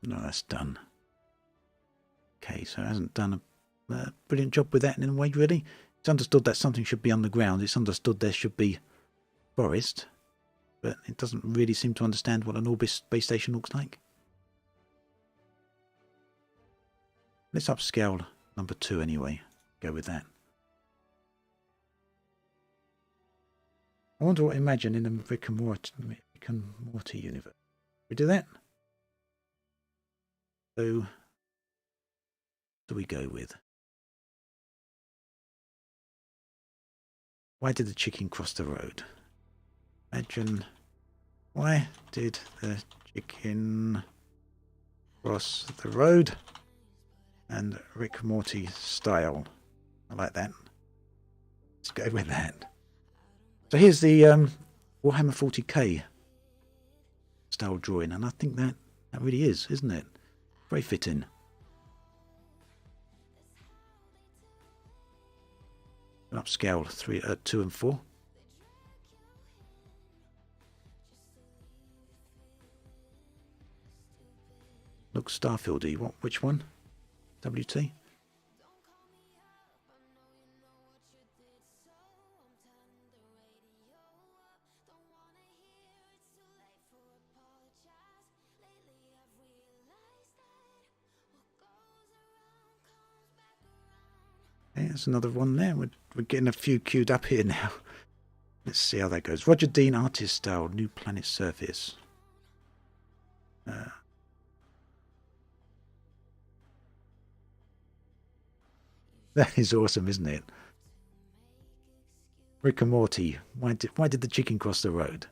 S2: No, that's done. Okay, so it hasn't done a brilliant job with that in a way, really. It's understood that something should be underground. It's understood there should be forest. But it doesn't really seem to understand what an Orbis space station looks like. Let's upscale number 2 anyway. Go with that. I wonder what Imagine in the Rick and Morty universe. We do that? So, what do we go with? Why did the chicken cross the road? Imagine, why did the chicken cross the road? And Rick Morty style. I like that. Let's go with that. So here's the Warhammer 40k style drawing, and I think that really is, isn't it? Very fitting. Upscale 2 and 4. Looks Starfieldy. Which one? WT? Okay, there's another one there. We're getting a few queued up here now. Let's see how that goes. Roger Dean artist style, New Planet Surface. That is awesome, isn't it? Rick and Morty. Why did the chicken cross the road?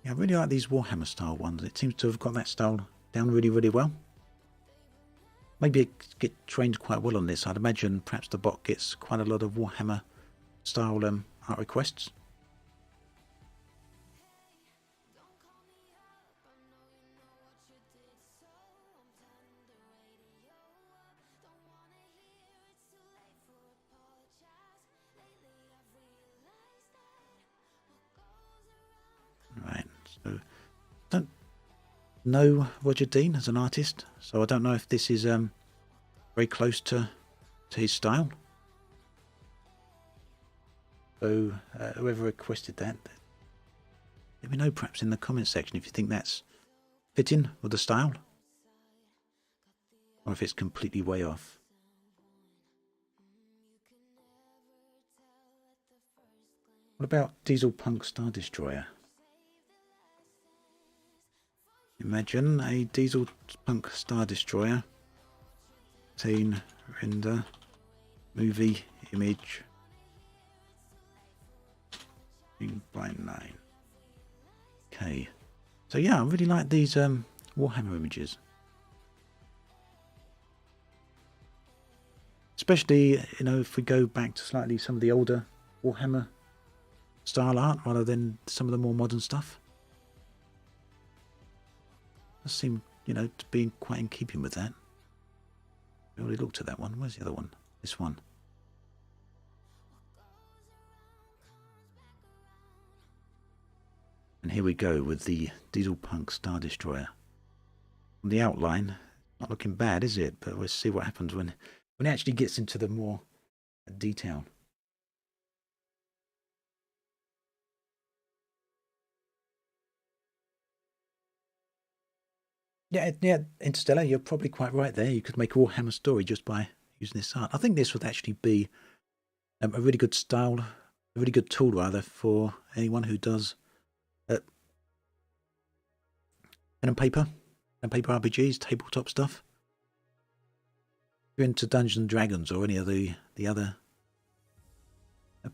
S2: Yeah, I really like these Warhammer style ones. It seems to have got that style down really, really well. Maybe it get trained quite well on this. I'd imagine perhaps the bot gets quite a lot of Warhammer style art requests. Right, so don't know Roger Dean as an artist, so I don't know if this is very close to his style. So whoever requested that, let me know perhaps in the comment section if you think that's fitting with the style, or if it's completely way off. What about Diesel Punk Star Destroyer? Imagine a Diesel Punk Star Destroyer. Scene, render, movie, image. By 9. Okay. So yeah, I really like these Warhammer images. Especially, you know, if we go back to slightly some of the older Warhammer style art rather than some of the more modern stuff. Does seem, you know, to be quite in keeping with that. We already looked at that one. Where's the other one? This one. And here we go with the Diesel Punk Star Destroyer. From the outline, not looking bad, is it? But we'll see what happens when it actually gets into the more detail. Yeah, Interstellar, you're probably quite right there. You could make a Warhammer story just by using this art. I think this would actually be a really good style, a really good tool, rather, for anyone who does pen and paper RPGs, tabletop stuff. If you're into Dungeons and Dragons or any of the other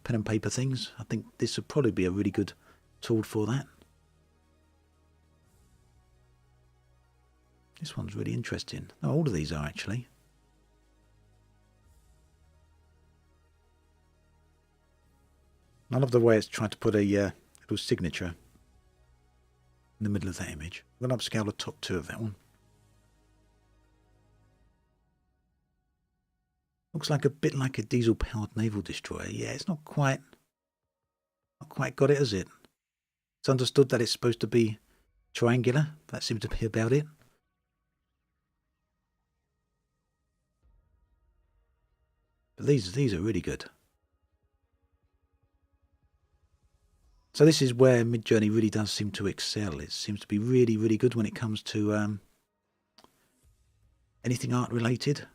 S2: pen and paper things, I think this would probably be a really good tool for that. This one's really interesting. Oh, all of these are actually. I love the way it's trying to put a little signature in the middle of that image. I'm going to upscale the top 2 of that one. Looks like a bit like a diesel-powered naval destroyer. Yeah, it's not quite got it, has it? It's understood that it's supposed to be triangular. That seems to be about it. But these are really good. So this is where Midjourney really does seem to excel. It seems to be really, really good when it comes to anything art related,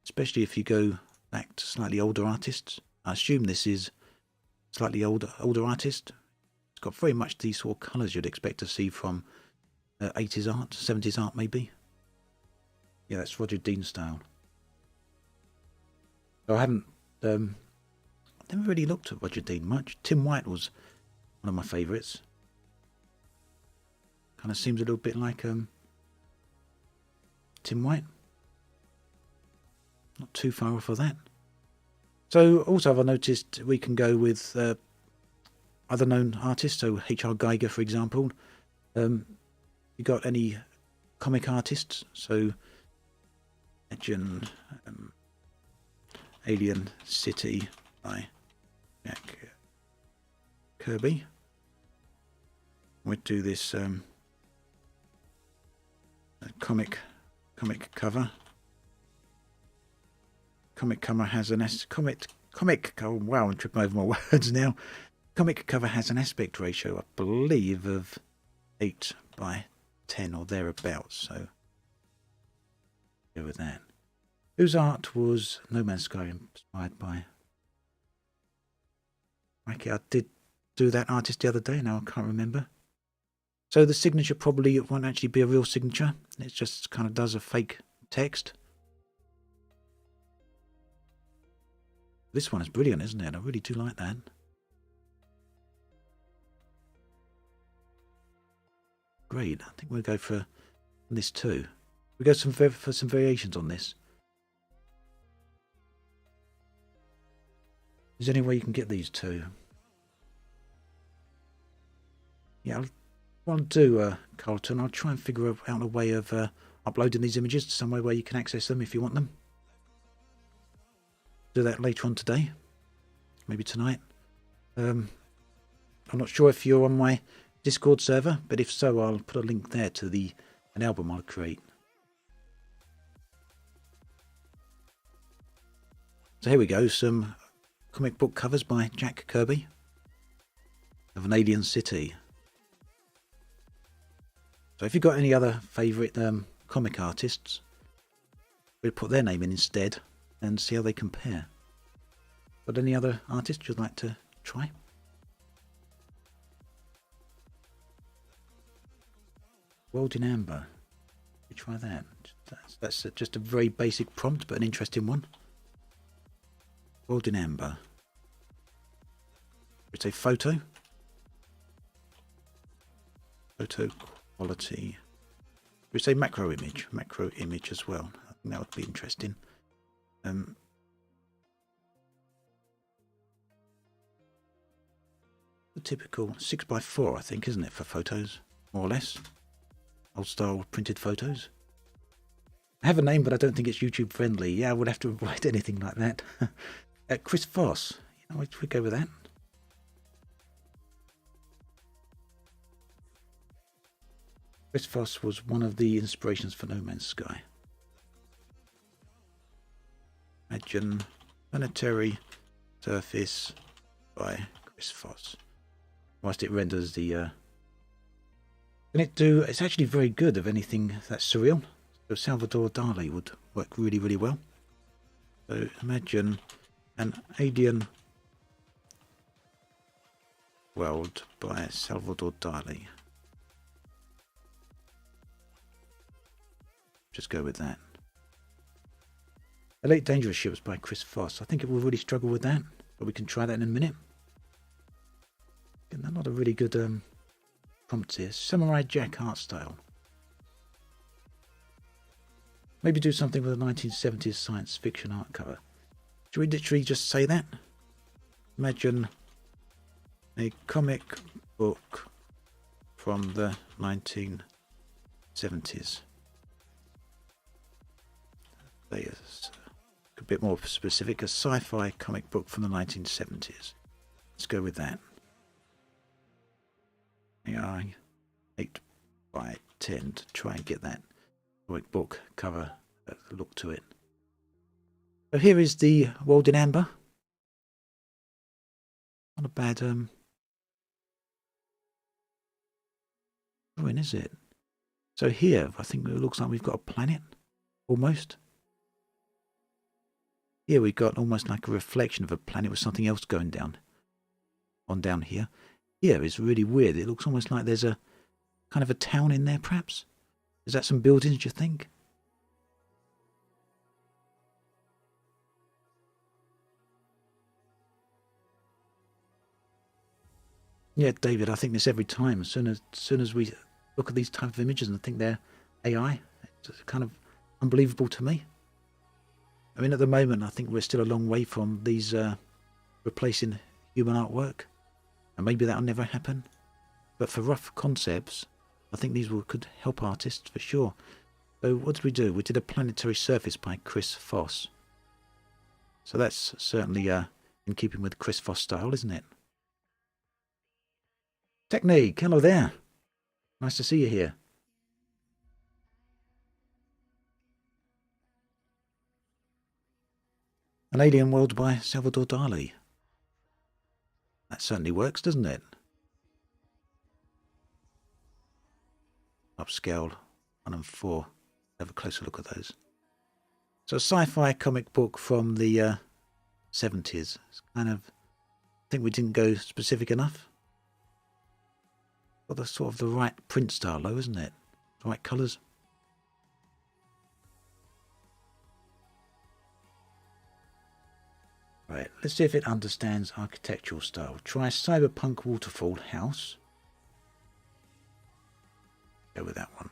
S2: especially if you go back to slightly older artists. I assume this is slightly older artist. It's got very much these sort of colours you'd expect to see from 80s art, 70s art maybe. Yeah, that's Roger Dean style. So I haven't, I've never really looked at Roger Dean much. Tim White was one of my favourites. Kind of seems a little bit like Tim White. Not too far off of that. So also I've noticed we can go with other known artists. So H.R. Geiger, for example. You got any comic artists? So imagine Alien City by Jack Kirby. We'd do this comic cover. Comic cover has an oh wow, I'm tripping over my words now. Comic cover has an aspect ratio, I believe, of 8:10 or thereabouts. So go with that. Whose art was No Man's Sky inspired by? Okay, I did do that artist the other day. Now I can't remember. So the signature probably won't actually be a real signature. It just kind of does a fake text. This one is brilliant, isn't it? I really do like that. Great. I think we'll go for this too. We go for some variations on this. Is there any way you can get these two? Yeah, what I'll do, Carlton, I'll try and figure out a way of uploading these images to some way where you can access them if you want them. Do that later on today, maybe tonight. I'm not sure if you're on my Discord server, but if so, I'll put a link there to an album I'll create. So here we go, some comic book covers by Jack Kirby of an alien city. So if you've got any other favourite comic artists, we'll put their name in instead and see how they compare. Got any other artists you'd like to try? World in Amber. We try that. That's just a very basic prompt, but an interesting one. World in Amber. It's a photo. Photo quality. We say macro image as well. I think that would be interesting. The typical 6x4, I think, isn't it, for photos, more or less? Old style printed photos. I have a name, but I don't think it's YouTube friendly. Yeah, I would have to avoid anything like that. Chris Voss. You know, we go with that. Chris Voss was one of the inspirations for No Man's Sky. Imagine planetary surface by Chris Voss. Whilst it renders the it's actually very good of anything that's surreal. So Salvador Dali would work really, really well. So imagine an alien world by Salvador Dali. Just go with that. Elite Dangerous Ships by Chris Voss. I think it will really struggle with that, but we can try that in a minute. Getting a lot of really good prompts here. Samurai Jack art style. Maybe do something with a 1970s science fiction art cover. Should we literally just say that? Imagine a comic book from the 1970s. A bit more specific, a sci-fi comic book from the 1970s. Let's go with that. AI 8x10 to try and get that comic book cover look to it. So here is the World in Amber. Not a bad drawing, is it? So here, I think it looks like we've got a planet, almost. Here we've got almost like a reflection of a planet with something else going down here. Here is really weird. It looks almost like there's a kind of a town in there, perhaps? Is that some buildings, do you think? Yeah, David, I think this every time. As soon as we look at these type of images and think they're AI, it's kind of unbelievable to me. I mean, at the moment, I think we're still a long way from these replacing human artwork, and maybe that'll never happen. But for rough concepts, I think these could help artists for sure. So what did we do? We did a planetary surface by Chris Foss. So that's certainly in keeping with Chris Foss style, isn't it? Technique, hello there. Nice to see you here. An Alien World by Salvador Dali. That certainly works, doesn't it? Upscale 1 and 4. Have a closer look at those. So a sci-fi comic book from the 70s. It's kind of, I think we didn't go specific enough. Got the sort of the right print style though, isn't it? The right colours. Right, let's see if it understands architectural style. Try Cyberpunk Waterfall House. Go with that one.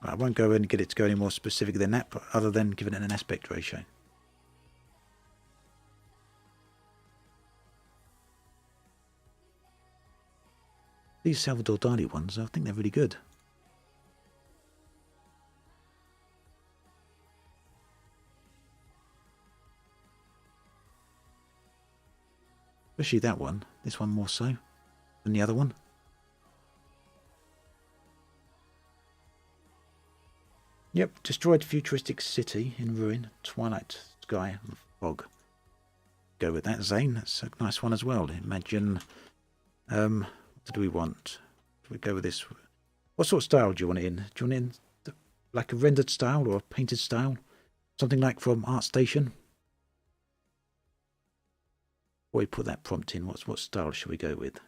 S2: Right, I won't go in and get it to go any more specific than that, but other than giving it an aspect ratio. These Salvador Dali ones, I think they're really good. Especially that one. This one more so than the other one. Yep, destroyed futuristic city in ruin, twilight sky and fog. Go with that, Zane. That's a nice one as well. Imagine, what do we want? Do we go with this? What sort of style do you want it in? Do you want it in like a rendered style or a painted style? Something like from ArtStation? Or we put that prompt in, what style should we go with?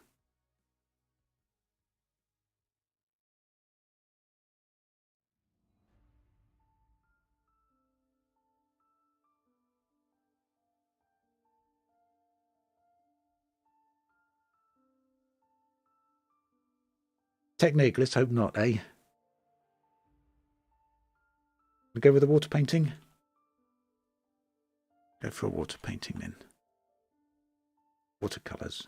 S2: Technique, let's hope not, eh? We go with the water painting? Go for a water painting then. Watercolours.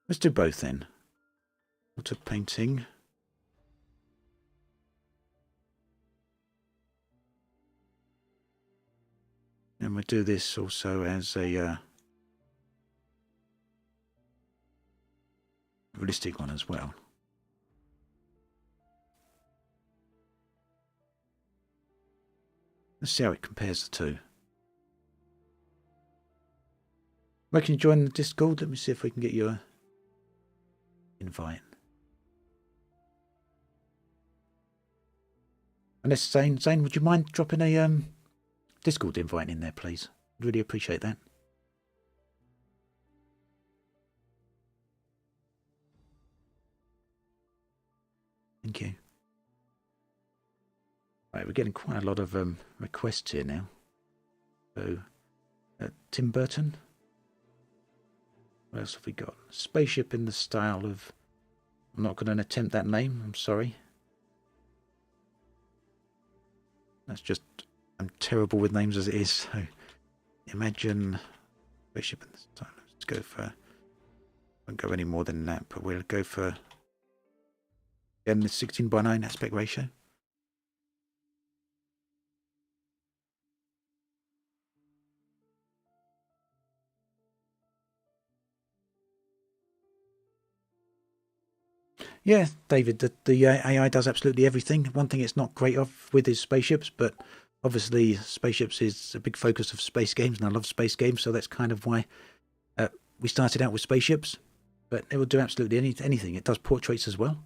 S2: Let's do both then. Water painting. And we'll do this also as a realistic one as well. Let's see how it compares the two. Where can you join the Discord? Let me see if we can get you a invite. Unless Zane, would you mind dropping a Discord invite in there, please? I'd really appreciate that. Thank you. Right, we're getting quite a lot of requests here now. So, Tim Burton. What else have we got? Spaceship in the style of... I'm not going to attempt that name, I'm sorry. That's just... I'm terrible with names as it is, so... Imagine... Spaceship in the style... Let's go for... I won't go any more than that, but we'll go for... Again, the 16:9 aspect ratio. Yeah, David, the AI does absolutely everything. One thing it's not great of with is spaceships, but obviously spaceships is a big focus of space games, and I love space games, so that's kind of why we started out with spaceships. But it will do absolutely anything. It does portraits as well.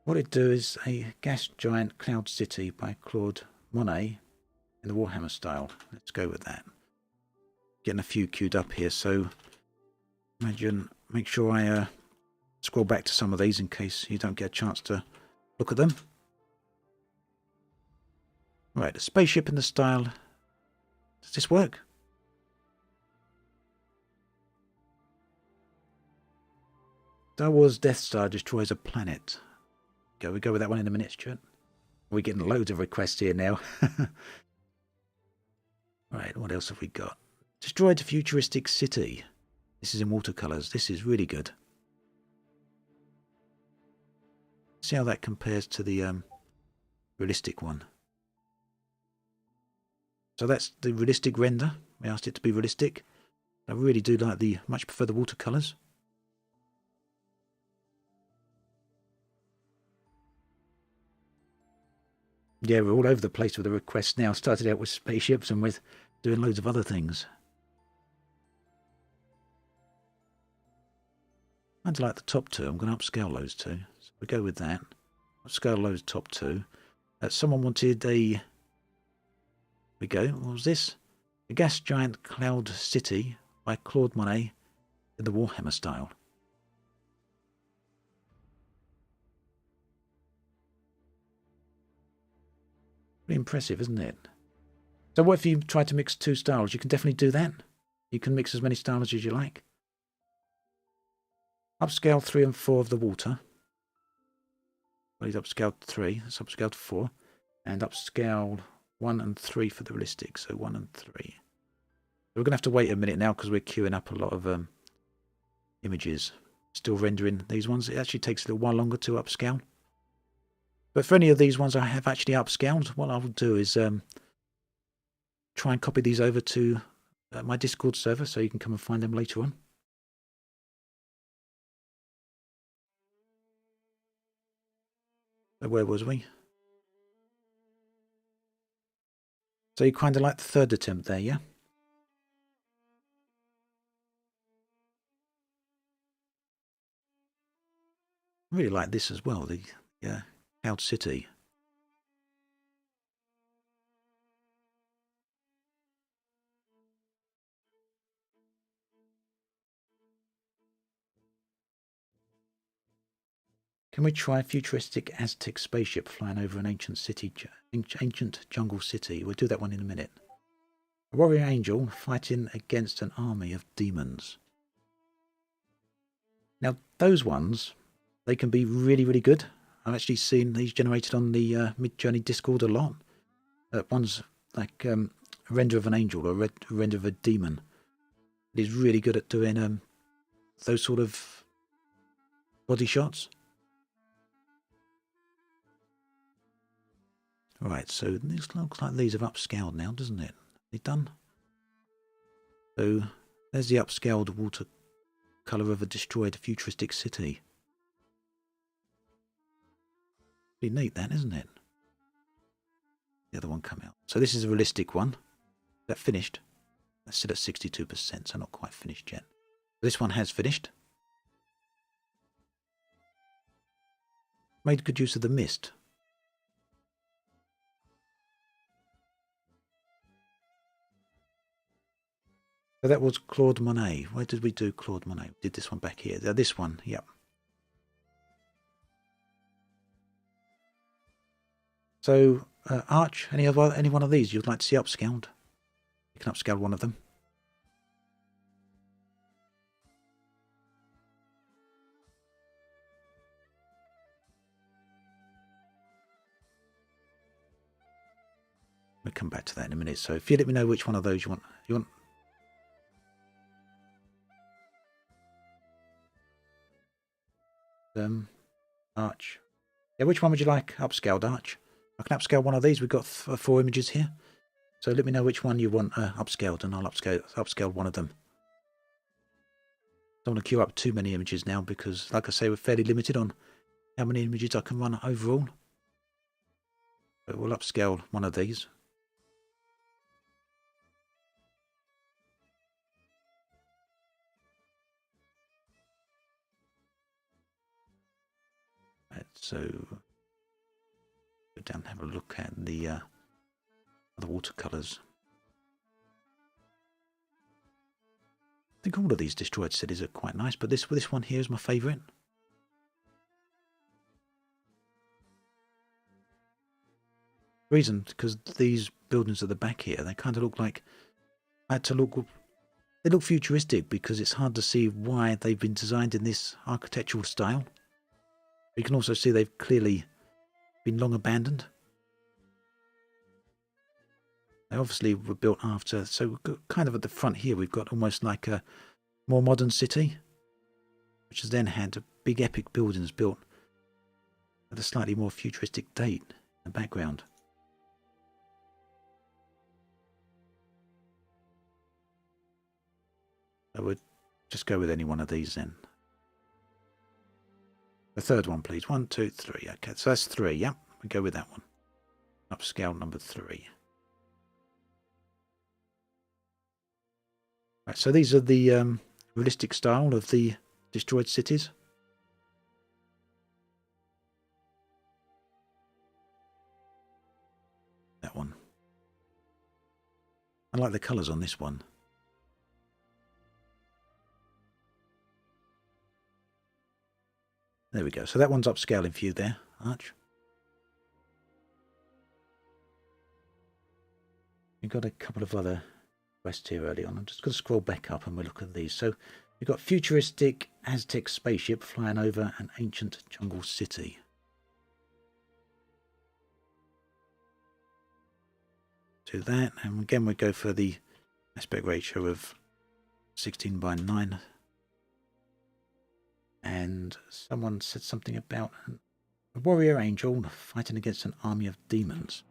S2: What it do is a gas giant cloud city by Claude Monet in the Warhammer style. Let's go with that. getting a few queued up here, so make sure I scroll back to some of these in case you don't get a chance to look at them. Right, a spaceship in the style. Does this work? Star Wars Death Star destroys a planet. We go with that one in a minute, Stuart. We're getting loads of requests here now. Right, what else have we got? Destroyed a futuristic city. This is in watercolours. This is really good. See how that compares to the realistic one. So that's the realistic render. We asked it to be realistic. I really do much prefer the watercolours. Yeah, we're all over the place with the requests now. Started out with spaceships and with doing loads of other things. I'd like the top two. I'm going to upscale those two. So we go with that. Upscale those top two. Someone wanted a... we go. What was this? A gas giant cloud city by Claude Monet in the Warhammer style. Pretty impressive, isn't it? So what if you try to mix two styles? You can definitely do that. You can mix as many styles as you like. Upscale 3 and 4 of the water. Well, he's upscaled 3. That's upscaled 4. And upscale 1 and 3 for the realistic. So 1 and 3. So we're going to have to wait a minute now because we're queuing up a lot of images. Still rendering these ones. It actually takes a little while longer to upscale. But for any of these ones I have actually upscaled, what I will do is try and copy these over to my Discord server so you can come and find them later on. So where was we? So you kind of like the third attempt there, yeah? I really like this as well, the Cloud City. Can we try a futuristic Aztec spaceship flying over an ancient city, ancient jungle city? We'll do that one in a minute. A warrior angel fighting against an army of demons. Now, those ones, they can be really, really good. I've actually seen these generated on the Mid-Journey Discord a lot. One's like a render of an angel or a render of a demon. It is really good at doing those sort of body shots. Right, so this looks like these have upscaled now, doesn't it? They done? So there's the upscaled watercolour of a destroyed futuristic city. Pretty neat then, isn't it? The other one come out. So this is a realistic one. Is that finished? That's still at 62%, so not quite finished yet. This one has finished. Made good use of the mist. So that was Claude Monet. Where did we do Claude Monet? We did this one back here. This one, yep. So, Arch, any one of these you'd like to see upscaled? You can upscale one of them. We'll come back to that in a minute. So if you let me know which one of those you want. Arch. Yeah, which one would you like upscaled, Arch? I can upscale one of these. We've got 4 images here. So let me know which one you want upscaled and I'll upscale one of them. Don't want to queue up too many images now because, like I say, we're fairly limited on how many images I can run overall. But we'll upscale one of these. Right, so go down and have a look at the watercolours. think all of these destroyed cities are quite nice, but this one here is my favourite. Reason, because these buildings at the back here, they kind of look like, they look futuristic because it's hard to see why they've been designed in this architectural style. You can also see they've clearly been long abandoned. They obviously were built after, so we've got kind of at the front here, we've got almost like a more modern city, which has then had big epic buildings built at a slightly more futuristic date in the background. I would just go with any one of these then. The third one, please. 1, 2, 3. Okay, so that's 3. Yeah, we go with that one. Upscale number 3. Right, so these are the realistic style of the destroyed cities. That one. I like the colours on this one. There we go. So that one's upscaling for you there, Arch. We've got a couple of other quests here early on. I'm just going to scroll back up and we'll look at these. So we've got futuristic Aztec spaceship flying over an ancient jungle city. Do that, and again we go for the aspect ratio of 16:9. And someone said something about a warrior angel fighting against an army of demons.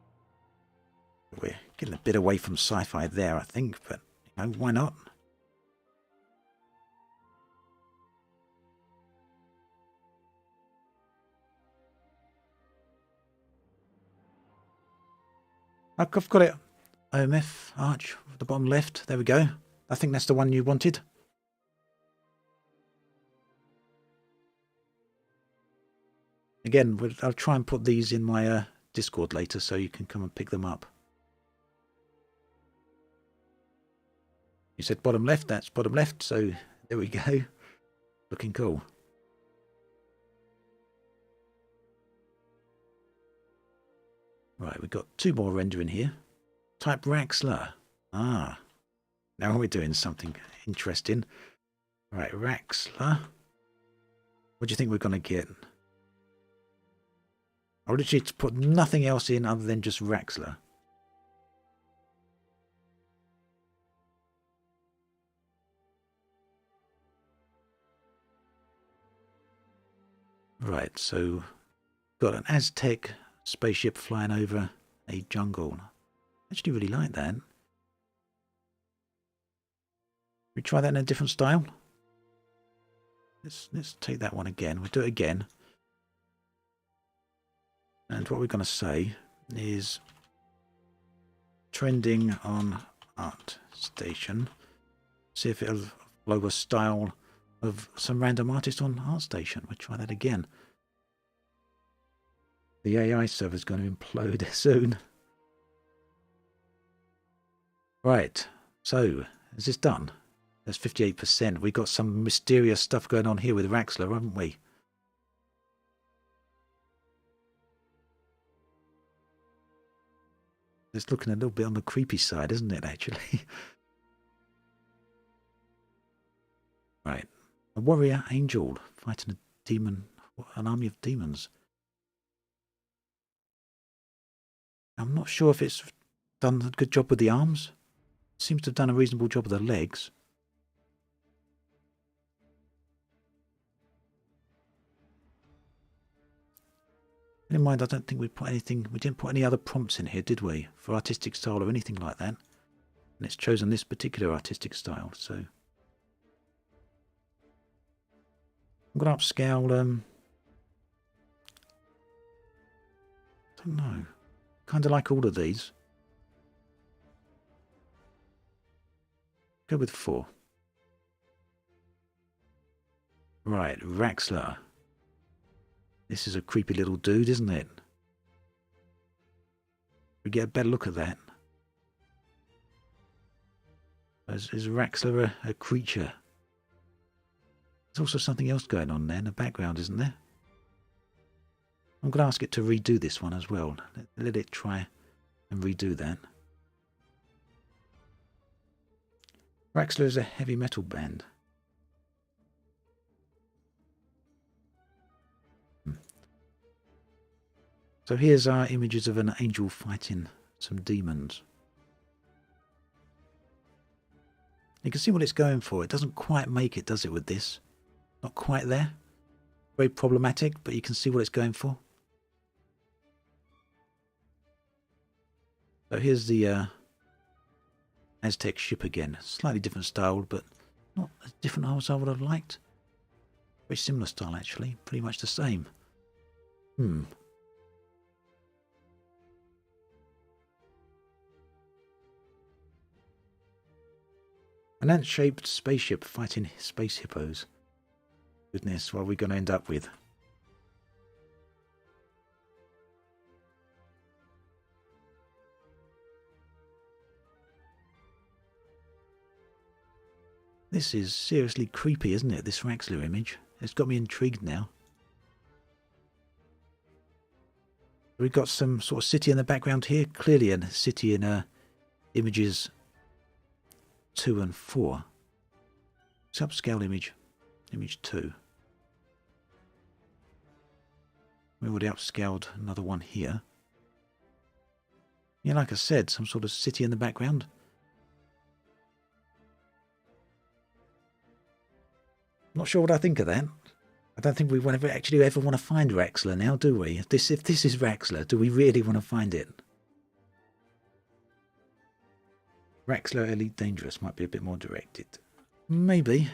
S2: We're getting a bit away from sci-fi there, I think, but you know, why not? I've got it. OMF, Arch, at the bottom left. There we go. I think that's the one you wanted. Again, I'll try and put these in my Discord later so you can come and pick them up. You said bottom left, that's bottom left, so there we go. Looking cool. Right, we've got 2 more rendering here. Type Raxler. Ah, now we're doing something interesting. Right, Raxler. What do you think we're going to get? I would literally put nothing else in other than just Raxler. Right, so got an Aztec spaceship flying over a jungle. I actually really like that. We try that in a different style. Let's take that one again. We'll do it again. And what we're going to say is trending on Art Station. See if it'll follow a style of some random artist on Art Station. We'll try that again. The AI server is going to implode soon. Right, so is this done? That's 58%. We've got some mysterious stuff going on here with Raxler, haven't we? It's looking a little bit on the creepy side, isn't it, actually? Right. A warrior angel fighting a demon, an army of demons. I'm not sure if it's done a good job with the arms. It seems to have done a reasonable job with the legs. In mind, I don't think we didn't put any other prompts in here, did we? For artistic style or anything like that. And it's chosen this particular artistic style, so. I'm going to upscale, I don't know. Kind of like all of these. Go with 4. Right, Raxler. This is a creepy little dude, isn't it? We get a better look at that. Is Raxler a creature? There's also something else going on there in the background, isn't there? I'm going to ask it to redo this one as well. Let it try and redo that. Raxler is a heavy metal band. So here's our images of an angel fighting some demons. You can see what it's going for. It doesn't quite make it, does it, with this? Not quite there. Very problematic, but you can see what it's going for. So here's the Aztec ship again. Slightly different style, but not as different as I would have liked. Very similar style, actually. Pretty much the same. An ant-shaped spaceship fighting space hippos. Goodness, what are we going to end up with? This is seriously creepy, isn't it, this Raxler image? It's got me intrigued now. We've got some sort of city in the background here. Clearly a city in images 2 and 4. It's upscale image 2. We already upscaled another one here. Yeah, like I said, some sort of city in the background. Not sure what I think of that. I don't think we actually ever want to find Raxler now, do we? If this is Raxler, do we really want to find it? Raxler Elite Dangerous might be a bit more directed. Maybe.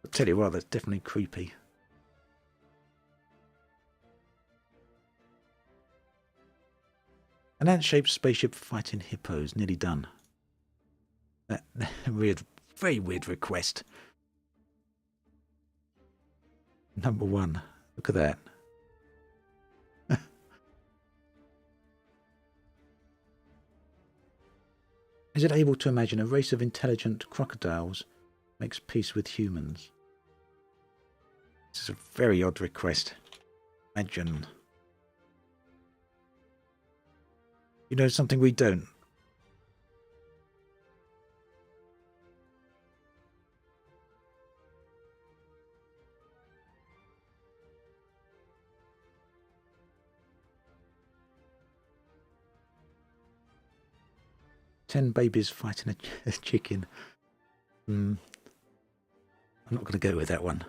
S2: I'll tell you what, that's definitely creepy. An ant-shaped spaceship fighting hippos. Nearly done. That very weird request. Number 1. Look at that. Is it able to imagine a race of intelligent crocodiles makes peace with humans? This is a very odd request. Imagine. You know something we don't? Ten babies fighting a chicken. I'm not going to go with that one.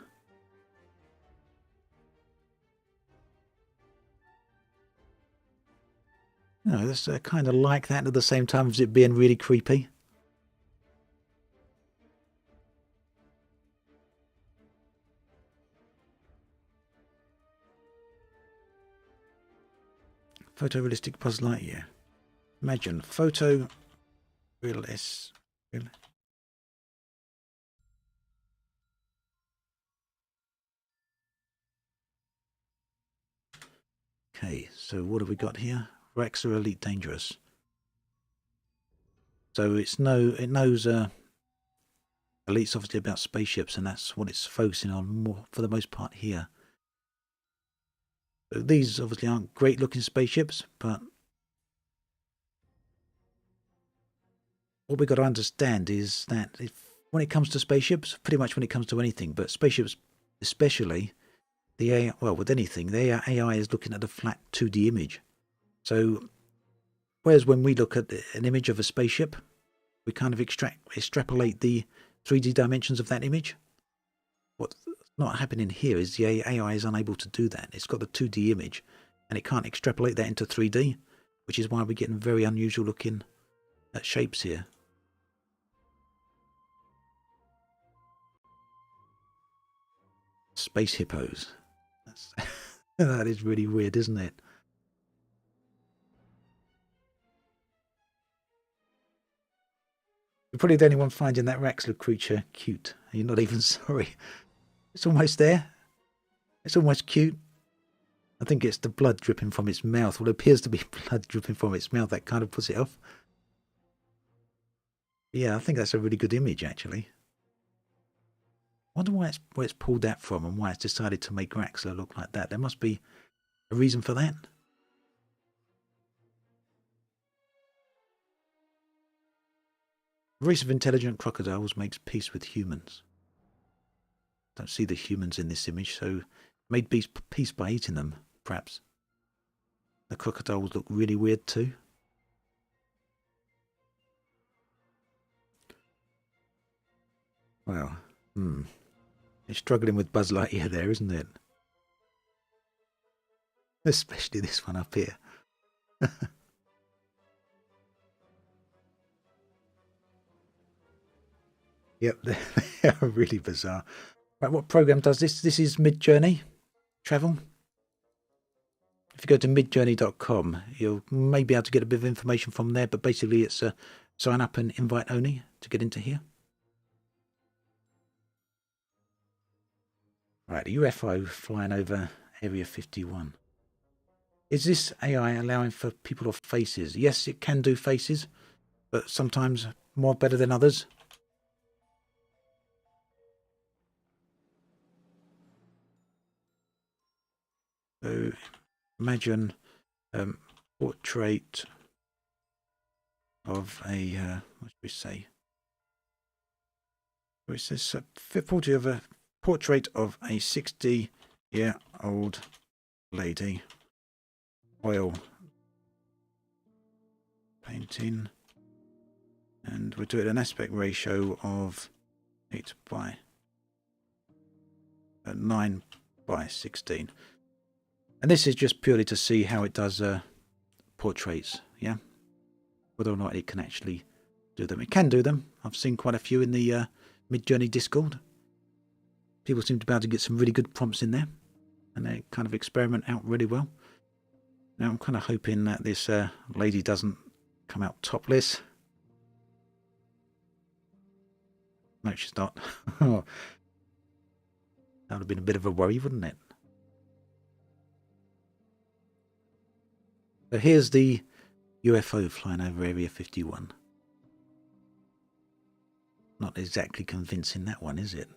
S2: No, that's kind of like that at the same time as it being really creepy. Photorealistic Buzz Lightyear. Imagine photorealistic. Okay, so what have we got here? Raxler Elite Dangerous. So it knows Elite's obviously about spaceships, and that's what it's focusing on more for the most part here. So these obviously aren't great looking spaceships, but what we've got to understand is that when it comes to spaceships, pretty much when it comes to anything, but spaceships especially, the AI, well, with anything, the AI is looking at a flat 2D image. So, whereas when we look at an image of a spaceship, we kind of extrapolate the 3D dimensions of that image. What's not happening here is the AI is unable to do that. It's got the 2D image, and it can't extrapolate that into 3D, which is why we're getting very unusual looking shapes here. Space hippos. That is really weird, isn't it? You're probably the only one finding that Raxler creature cute. You're not even sorry. It's almost there. It's almost cute. I think it's the blood dripping from its mouth. Well, it appears to be blood dripping from its mouth. That kind of puts it off. Yeah, I think that's a really good image, actually. I wonder where it's pulled that from and why it's decided to make Raxler look like that. There must be a reason for that. A race of intelligent crocodiles makes peace with humans. Don't see the humans in this image, so made peace by eating them, perhaps. The crocodiles look really weird too. Well, it's struggling with Buzz Lightyear there, isn't it? Especially this one up here. Yep, they are really bizarre. Right, what program does this? This is Midjourney Travel. If you go to midjourney.com, you'll maybe be able to get a bit of information from there, but basically it's a sign up and invite only to get into here. Right, a UFO flying over Area 51. Is this AI allowing for people of faces? Yes, it can do faces, but sometimes more better than others. So imagine portrait of a, what should we say? It says portrait of a 60-year-old lady. Oil painting. And we'll do it an aspect ratio of 9:16. And this is just purely to see how it does portraits, yeah? Whether or not it can actually do them. It can do them. I've seen quite a few in the Midjourney Discord. People seem to be able to get some really good prompts in there. And they kind of experiment out really well. Now I'm kind of hoping that this lady doesn't come out topless. No, she's not. That would have been a bit of a worry, wouldn't it? So here's the UFO flying over Area 51. Not exactly convincing, that one, is it?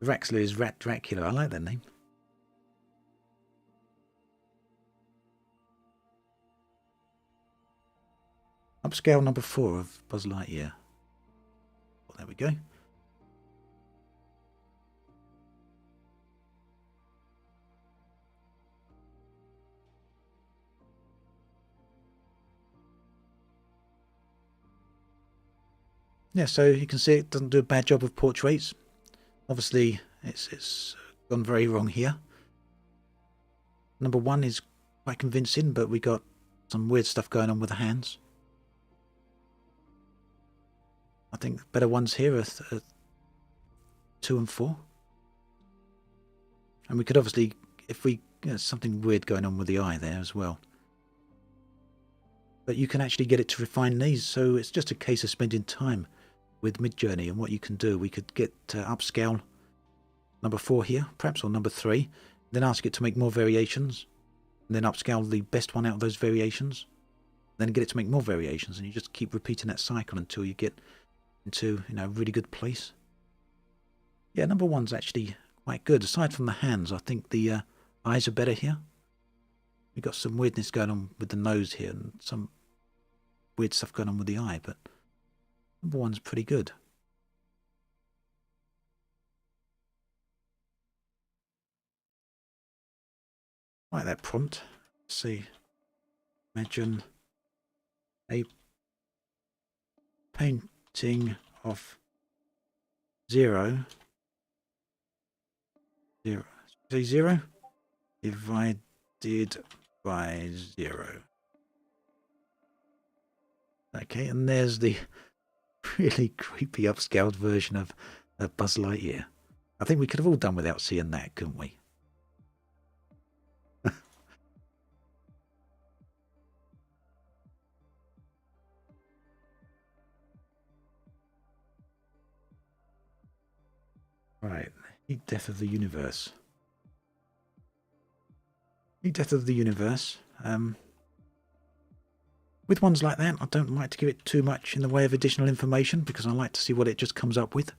S2: Raxler is Rat Dracula. I like that name. Upscale number 4 of Buzz Lightyear. Well, there we go. Yeah, so you can see it doesn't do a bad job of portraits. Obviously, it's gone very wrong here. Number 1 is quite convincing, but we got some weird stuff going on with the hands. I think better ones here are 2 and 4. And we could obviously, if we, something weird going on with the eye there as well. But you can actually get it to refine these, so it's just a case of spending time with Midjourney and what you can do. We could get upscale number 4 here, perhaps, or number 3, then ask it to make more variations, and then upscale the best one out of those variations, then get it to make more variations, and you just keep repeating that cycle until you get into a really good place. Yeah, number 1's actually quite good. Aside from the hands, I think the eyes are better here. We've got some weirdness going on with the nose here and some weird stuff going on with the eye, but number 1's pretty good. Like that prompt. Let's see. Imagine a painting of 0 divided by 0. Okay, and there's the really creepy upscaled version of Buzz Lightyear. I think we could have all done without seeing that, couldn't we? Right, the death of the universe. The death of the universe. With ones like that, I don't like to give it too much in the way of additional information because I like to see what it just comes up with.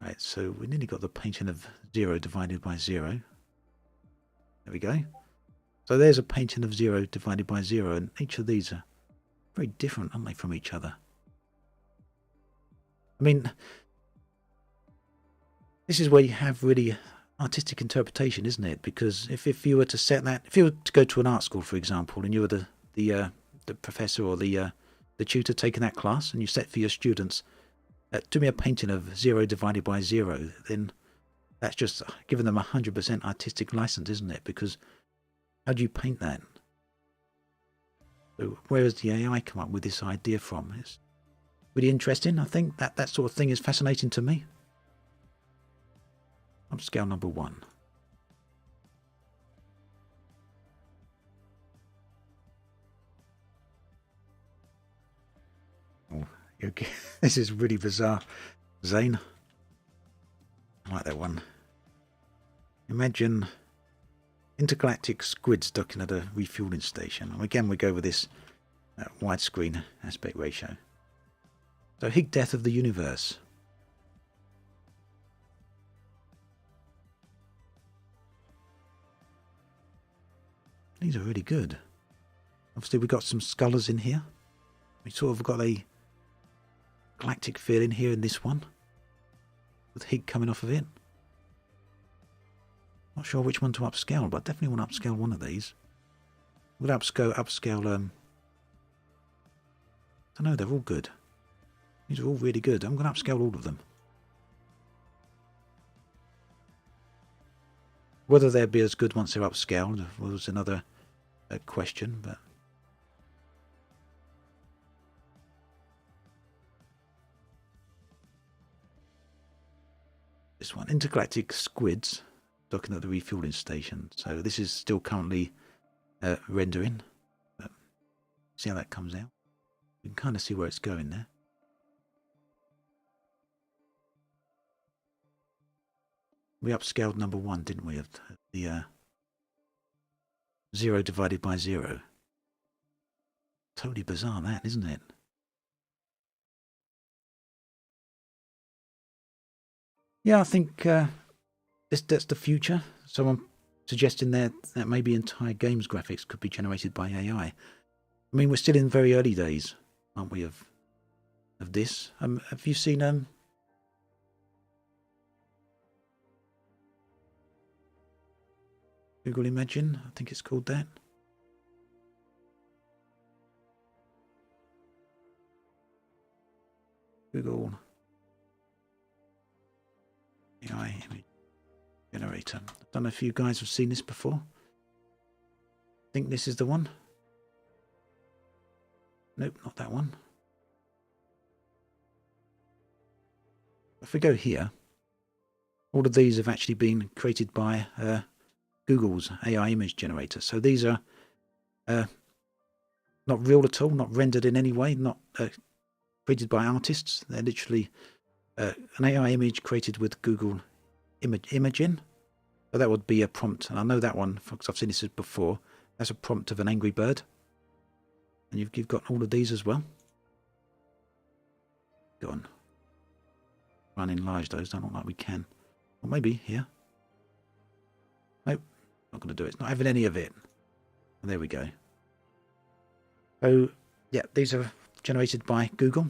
S2: Right, so we nearly got the painting of 0 divided by 0. There we go. So there's a painting of 0 divided by 0, and each of these are very different, aren't they, from each other? I mean, this is where you have really artistic interpretation, isn't it? Because if you were to set that, if you were to go to an art school, for example, and you were the professor or the tutor taking that class, and you set for your students, do me a painting of 0 divided by 0, then that's just giving them 100% artistic license, isn't it? Because how do you paint that? So where has the AI come up with this idea from? It's really interesting. I think that sort of thing is fascinating to me. Upscale number 1. Oh, okay. This is really bizarre. Zane. I like that one. Imagine intergalactic squids docking at a refueling station. And again, we go with this widescreen aspect ratio. So, Higgs death of the universe. These are really good. Obviously, we've got some scholars in here. We sort of got a galactic feel in here in this one, with Higgs coming off of it. Not sure which one to upscale, but I definitely want to upscale one of these. We'll upscale. I don't know. They're all good. These are all really good. I'm going to upscale all of them. Whether they'll be as good once they're upscaled was another question, but this one, intergalactic squids docking at the refueling station. So this is still currently rendering. But see how that comes out. You can kind of see where it's going there. We upscaled number 1, didn't we, of the 0 divided by 0. Totally bizarre that, isn't it? Yeah, I think that's the future. Someone suggesting that maybe entire games graphics could be generated by AI. I mean, we're still in very early days, aren't we, of this? Have you seen Google Imagine? I think it's called that. Google AI image generator. I don't know if you guys have seen this before. I think this is the one. Nope, not that one. If we go here, all of these have actually been created by Google's AI image generator. So these are not real at all, not rendered in any way, not created by artists. They're literally an AI image created with Google Imagen. So that would be a prompt. And I know that one because I've seen this before. That's a prompt of an angry bird. And you've got all of these as well. Go on. Try and enlarge those. Don't look like we can. Or maybe here. Nope. Not going to do it. It's not having any of it. And there we go. So, yeah, these are generated by Google.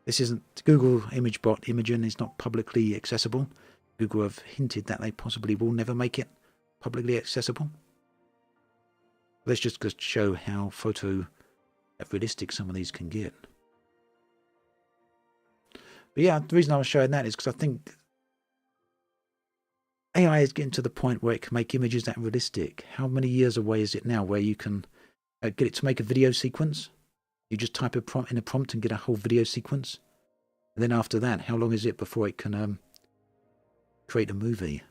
S2: This isn't Google ImageBot Imagen is not publicly accessible. Google have hinted that they possibly will never make it publicly accessible. Let's just show how realistic some of these can get. But yeah, the reason I was showing that is because I think AI is getting to the point where it can make images that realistic. How many years away is it now where you can get it to make a video sequence? You just type a prompt in a prompt and get a whole video sequence. And then after that, how long is it before it can create a movie?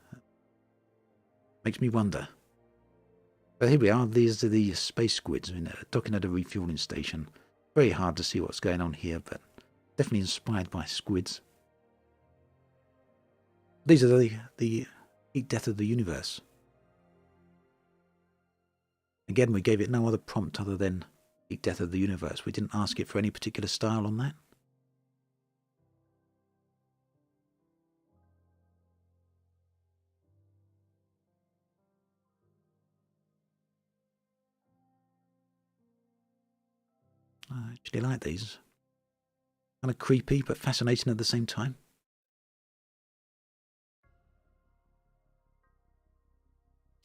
S2: Makes me wonder. But here we are. These are the space squids docking at a refueling station. Very hard to see what's going on here, but definitely inspired by squids. These are the heat death of the universe. Again, we gave it no other prompt other than heat death of the universe. We didn't ask it for any particular style on that. I actually like these. Kind of creepy, but fascinating at the same time.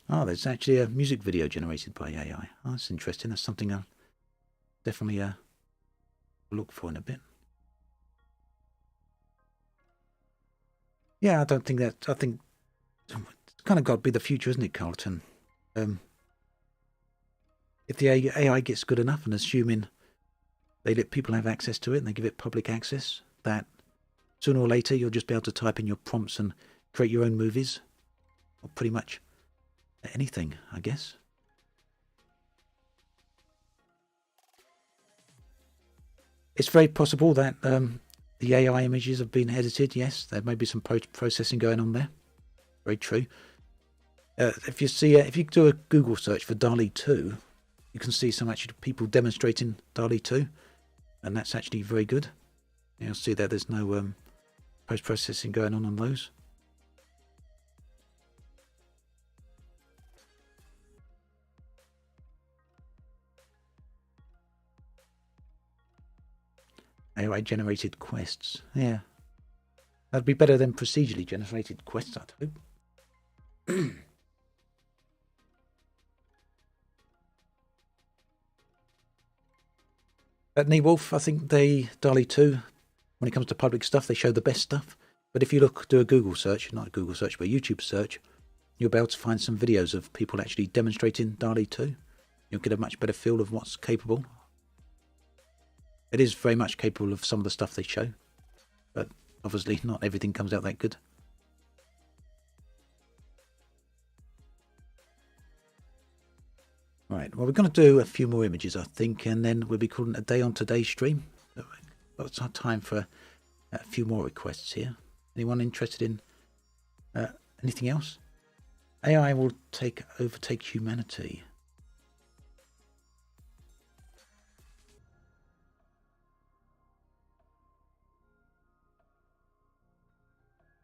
S2: Oh, there's actually a music video generated by AI. Oh, that's interesting. That's something I'll definitely look for in a bit. Yeah, I think it's kind of got to be the future, isn't it, Carlton? If the AI gets good enough, and assuming they let people have access to it and they give it public access, that sooner or later you'll just be able to type in your prompts and create your own movies, or pretty much anything, I guess. It's very possible that the AI images have been edited. Yes, there may be some post-processing going on there. Very true. If you do a Google search for DALL-E 2, you can see some actually people demonstrating DALL-E 2, and that's actually very good. You'll see that there's no post-processing going on those. AI generated quests. Yeah. That'd be better than procedurally generated quests, I'd hope. At Wolf, I think DALL-E 2, when it comes to public stuff, they show the best stuff. But if you do a Google search, not a Google search, but a YouTube search, you'll be able to find some videos of people actually demonstrating DALL-E 2. You'll get a much better feel of what's capable. It is very much capable of some of the stuff they show, but obviously not everything comes out that good. Right, well, we're going to do a few more images, I think, and then we'll be calling it a day on today's stream. Lots of time for a few more requests here. Anyone interested in anything else? AI will overtake humanity.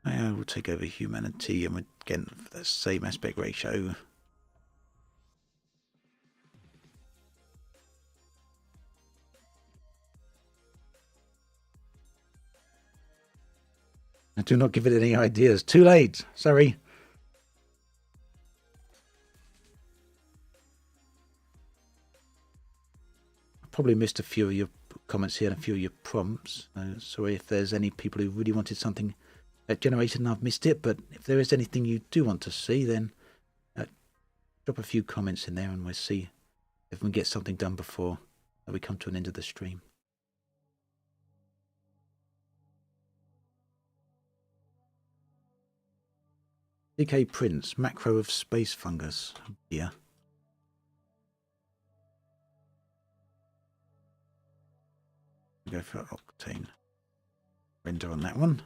S2: AI will take over humanity, and again, for the same aspect ratio. I do not give it any ideas. Too late. Sorry. I probably missed a few of your comments here and a few of your prompts. Sorry if there's any people who really wanted something generated and I've missed it. But if there is anything you do want to see, then drop a few comments in there and we'll see if we can get something done before we come to an end of the stream. DK Prince, macro of space fungus. Yeah. Go for octane. Render on that one.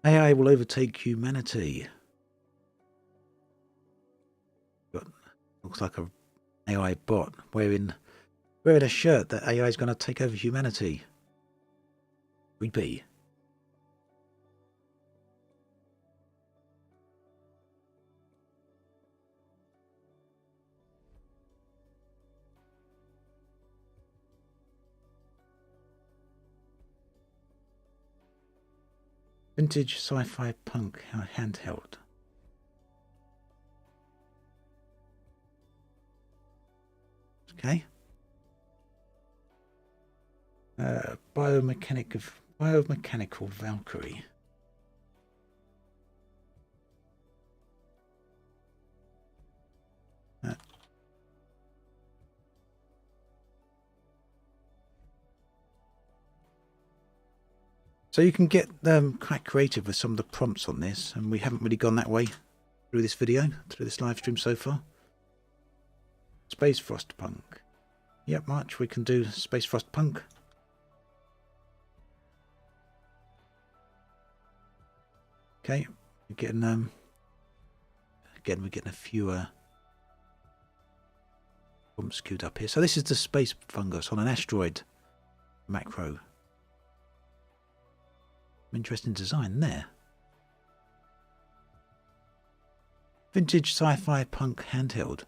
S2: AI will overtake humanity. Looks like a AI bot wearing a shirt that AI is going to take over humanity. Creepy. Vintage sci-fi punk handheld. Okay. Biomechanical Valkyrie. So you can get quite creative with some of the prompts on this, and we haven't really gone that way through this video, through this live stream so far. Space Frostpunk. Yep, March, we can do Space Frostpunk. Okay, we're getting again we're getting a few prompts queued up here. So this is the space fungus on an asteroid macro. Interesting design there. Vintage sci-fi punk handheld.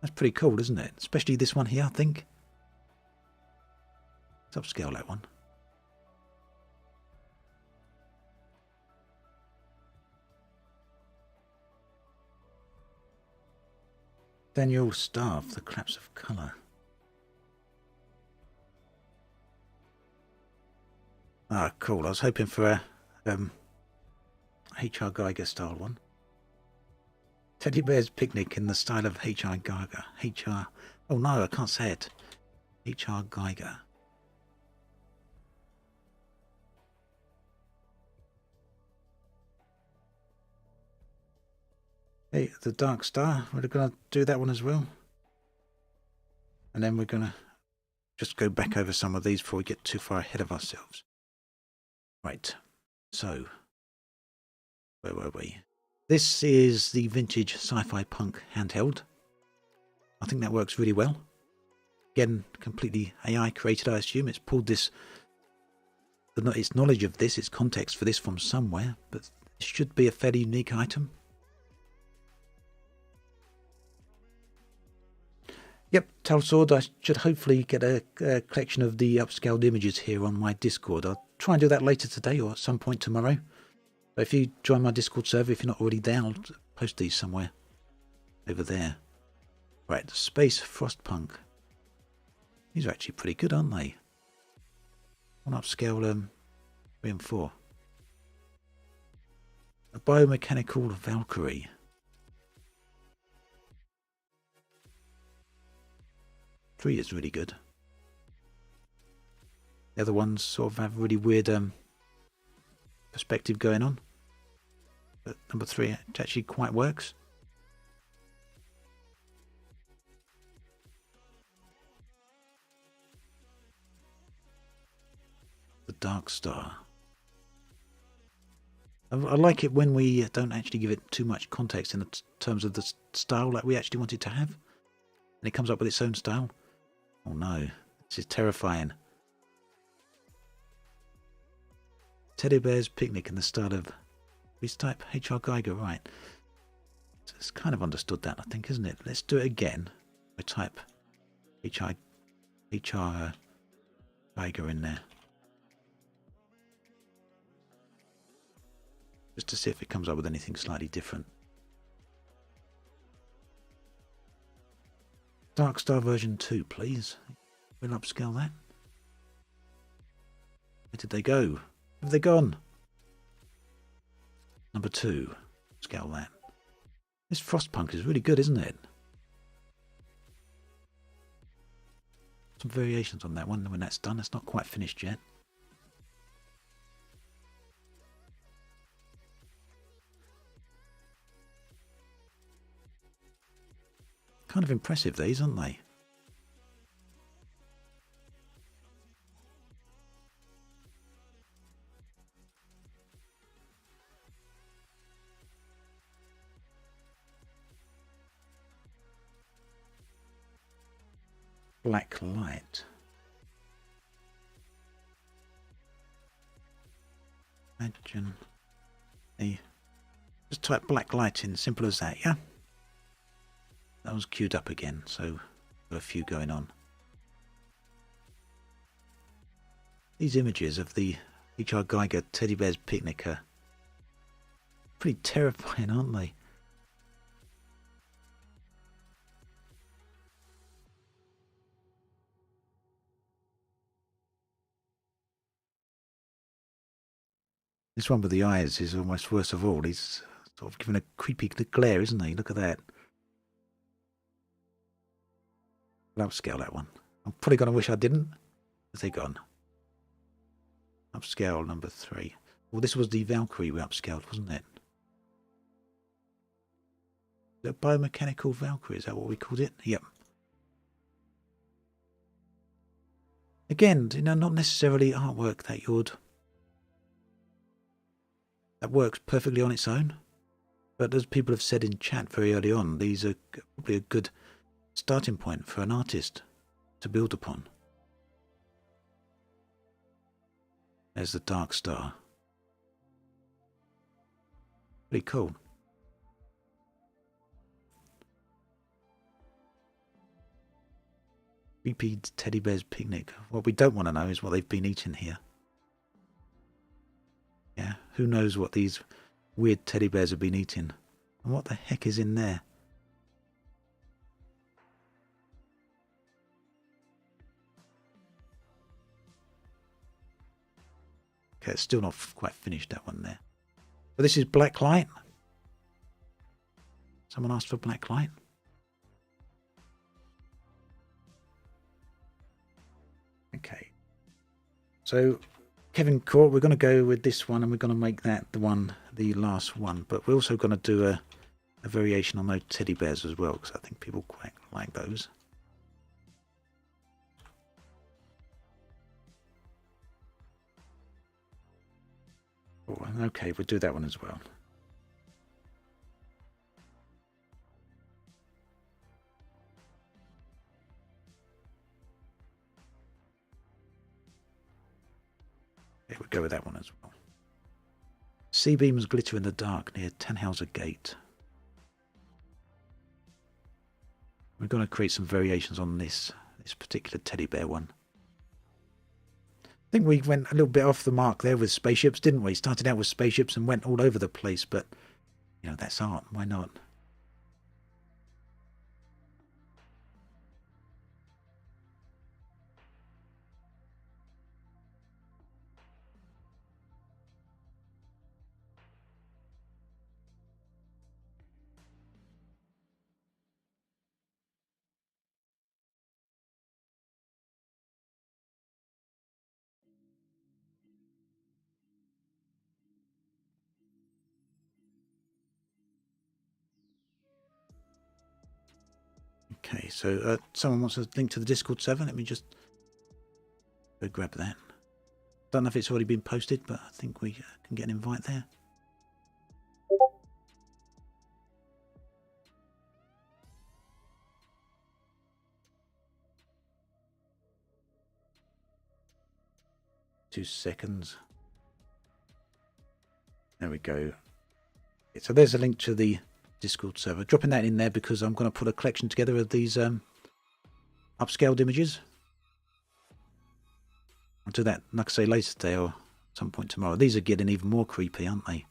S2: That's pretty cool, isn't it? Especially this one here, I think. Let's upscale that one. Daniel Staff, The Collapse of Colour. Ah, cool. I was hoping for a H.R. Geiger style one. Teddy Bear's Picnic in the style of H.R. Geiger. H.R. Oh no, I can't say it. H.R. Geiger. Hey, the Dark Star. We're going to do that one as well. And then we're going to just go back over some of these before we get too far ahead of ourselves. Right. So, where were we? This is the vintage sci-fi punk handheld. I think that works really well. Again, completely AI created, I assume. It's pulled this, its knowledge of this, its context for this from somewhere, but it should be a fairly unique item. Yep, Talsword, I should hopefully get a collection of the upscaled images here on my Discord. I'll try and do that later today or at some point tomorrow. So if you join my Discord server, if you're not already there, I'll post these somewhere over there. Right, Space Frostpunk. These are actually pretty good, aren't they? On upscale 3 and 4. A biomechanical Valkyrie. Three is really good. The other ones sort of have really weird perspective going on. But number 3 it actually quite works. The Dark Star. I like it when we don't actually give it too much context in terms of the style like we actually want it to have. And it comes up with its own style. Oh no, this is terrifying. Teddy Bear's Picnic in the style of this type H.R. Geiger, right. So it's kind of understood that, I think, isn't it? Let's do it again. We type H.R. Geiger in there. Just to see if it comes up with anything slightly different. Dark Star version 2, please. We'll upscale that. Where did they go? Where have they gone? Number 2. Scale that. This Frostpunk is really good, isn't it? Some variations on that one when that's done. It's not quite finished yet. Kind of impressive, these, aren't they? Black light. Imagine a... Just type black light in, simple as that, yeah? That was queued up again, so got a few going on. These images of the H.R. Geiger Teddy Bear's Picnic are pretty terrifying, aren't they? This one with the eyes is almost worst of all. He's sort of giving a creepy glare, isn't he? Look at that. I'll upscale that one. I'm probably going to wish I didn't. Where's they gone? Upscale number 3. Well, this was the Valkyrie we upscaled, wasn't it? The biomechanical Valkyrie, is that what we called it? Yep. Again, not necessarily artwork that works perfectly on its own. But as people have said in chat very early on, these are probably a good starting point for an artist to build upon. There's the Dark Star. Pretty cool. Creepy teddy bear's picnic. What we don't want to know is what they've been eating here. Yeah, who knows what these weird teddy bears have been eating. And what the heck is in there? Okay, it's still not quite finished, that one there. But this is black light. Someone asked for black light. Okay. So, Kevin Court, we're going to go with this one and we're going to make that the last one. But we're also going to do a variation on those teddy bears as well, because I think people quite like those. Oh, okay, we'll do that one as well. Okay, we'll go with that one as well. Sea beams glitter in the dark near Tannhauser Gate. We're going to create some variations on this particular teddy bear one. I think we went a little bit off the mark there with spaceships, didn't we? Started out with spaceships and went all over the place, but that's art. Why not? Okay, so someone wants a link to the Discord server. Let me just go grab that. Don't know if it's already been posted, but I think we can get an invite there. Two seconds. There we go. So there's a link to the Discord server. Dropping that in there because I'm going to put a collection together of these upscaled images. I'll do that, like I say, later today or some point tomorrow. These are getting even more creepy, aren't they?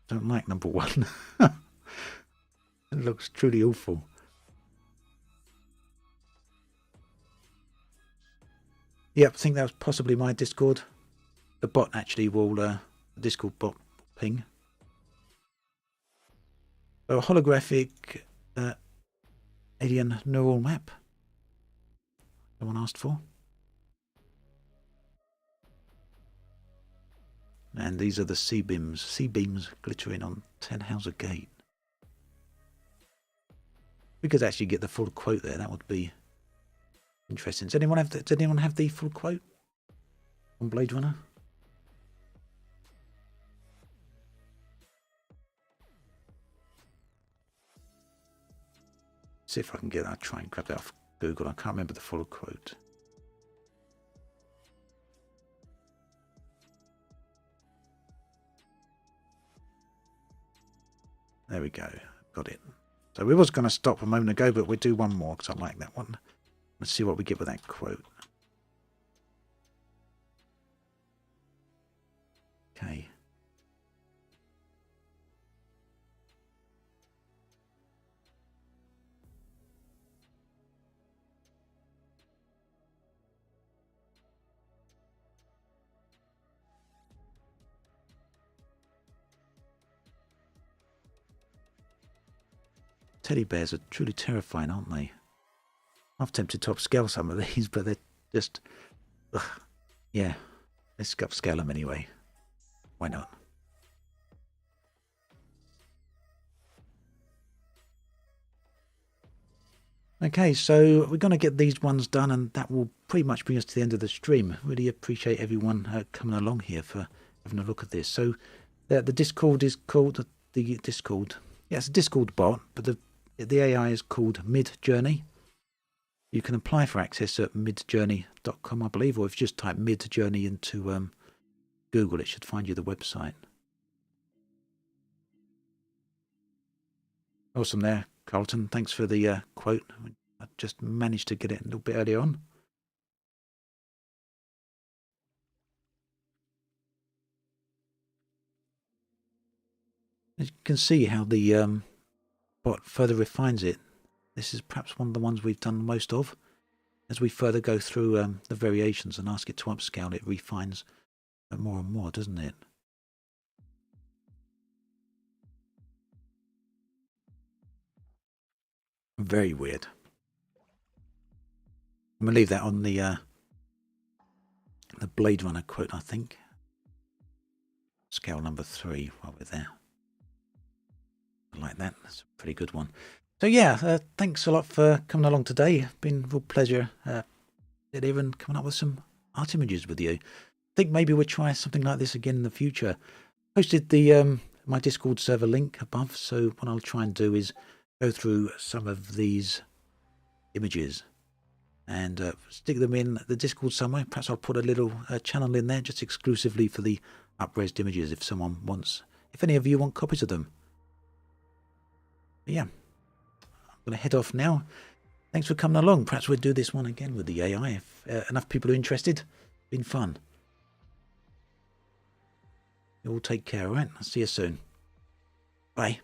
S2: Don't like number 1. It looks truly awful. Yep, I think that was possibly my Discord. The bot actually will, the Discord bot ping. So a holographic alien neural map. Someone asked for. And these are the sea beams glittering on Tannhauser Gate. We could actually get the full quote there. That would be interesting. Does anyone have the full quote on Blade Runner? See if I can get that. I'll try and grab that off Google. I can't remember the full quote. There we go. Got it. So we was going to stop a moment ago, but we'll do one more because I like that one. Let's see what we get with that quote. Okay. teddy bears are truly terrifying, aren't they? I've tempted to upscale some of these, but they're just... Ugh. Yeah, let's upscale them anyway. Why not? Okay, so we're going to get these ones done, and that will pretty much bring us to the end of the stream. Really appreciate everyone coming along here for having a look at this. So the Discord is called the Discord. Yeah, it's a Discord bot, but the AI is called Midjourney. You can apply for access at midjourney.com, I believe, or if you just type Midjourney into Google, it should find you the website. Awesome there, Carlton. Thanks for the quote. I just managed to get it a little bit earlier on. As you can see how the bot further refines it. This is perhaps one of the ones we've done most of. As we further go through the variations and ask it to upscale, it refines more and more, doesn't it? Very weird. I'm going to leave that on the Blade Runner quote, I think. Scale number 3 while we're there. I like that. That's a pretty good one. So yeah, thanks a lot for coming along today. Been a real pleasure even coming up with some art images with you. I think maybe we'll try something like this again in the future. Posted the my Discord server link above, so what I'll try and do is go through some of these images and stick them in the Discord somewhere. Perhaps I'll put a little channel in there just exclusively for the up-resed images if someone wants, if any of you want copies of them. But yeah, I'm going to head off now. Thanks for coming along. Perhaps we'll do this one again with the AI if enough people are interested. Been fun. You all take care, all right? I'll see you soon. Bye.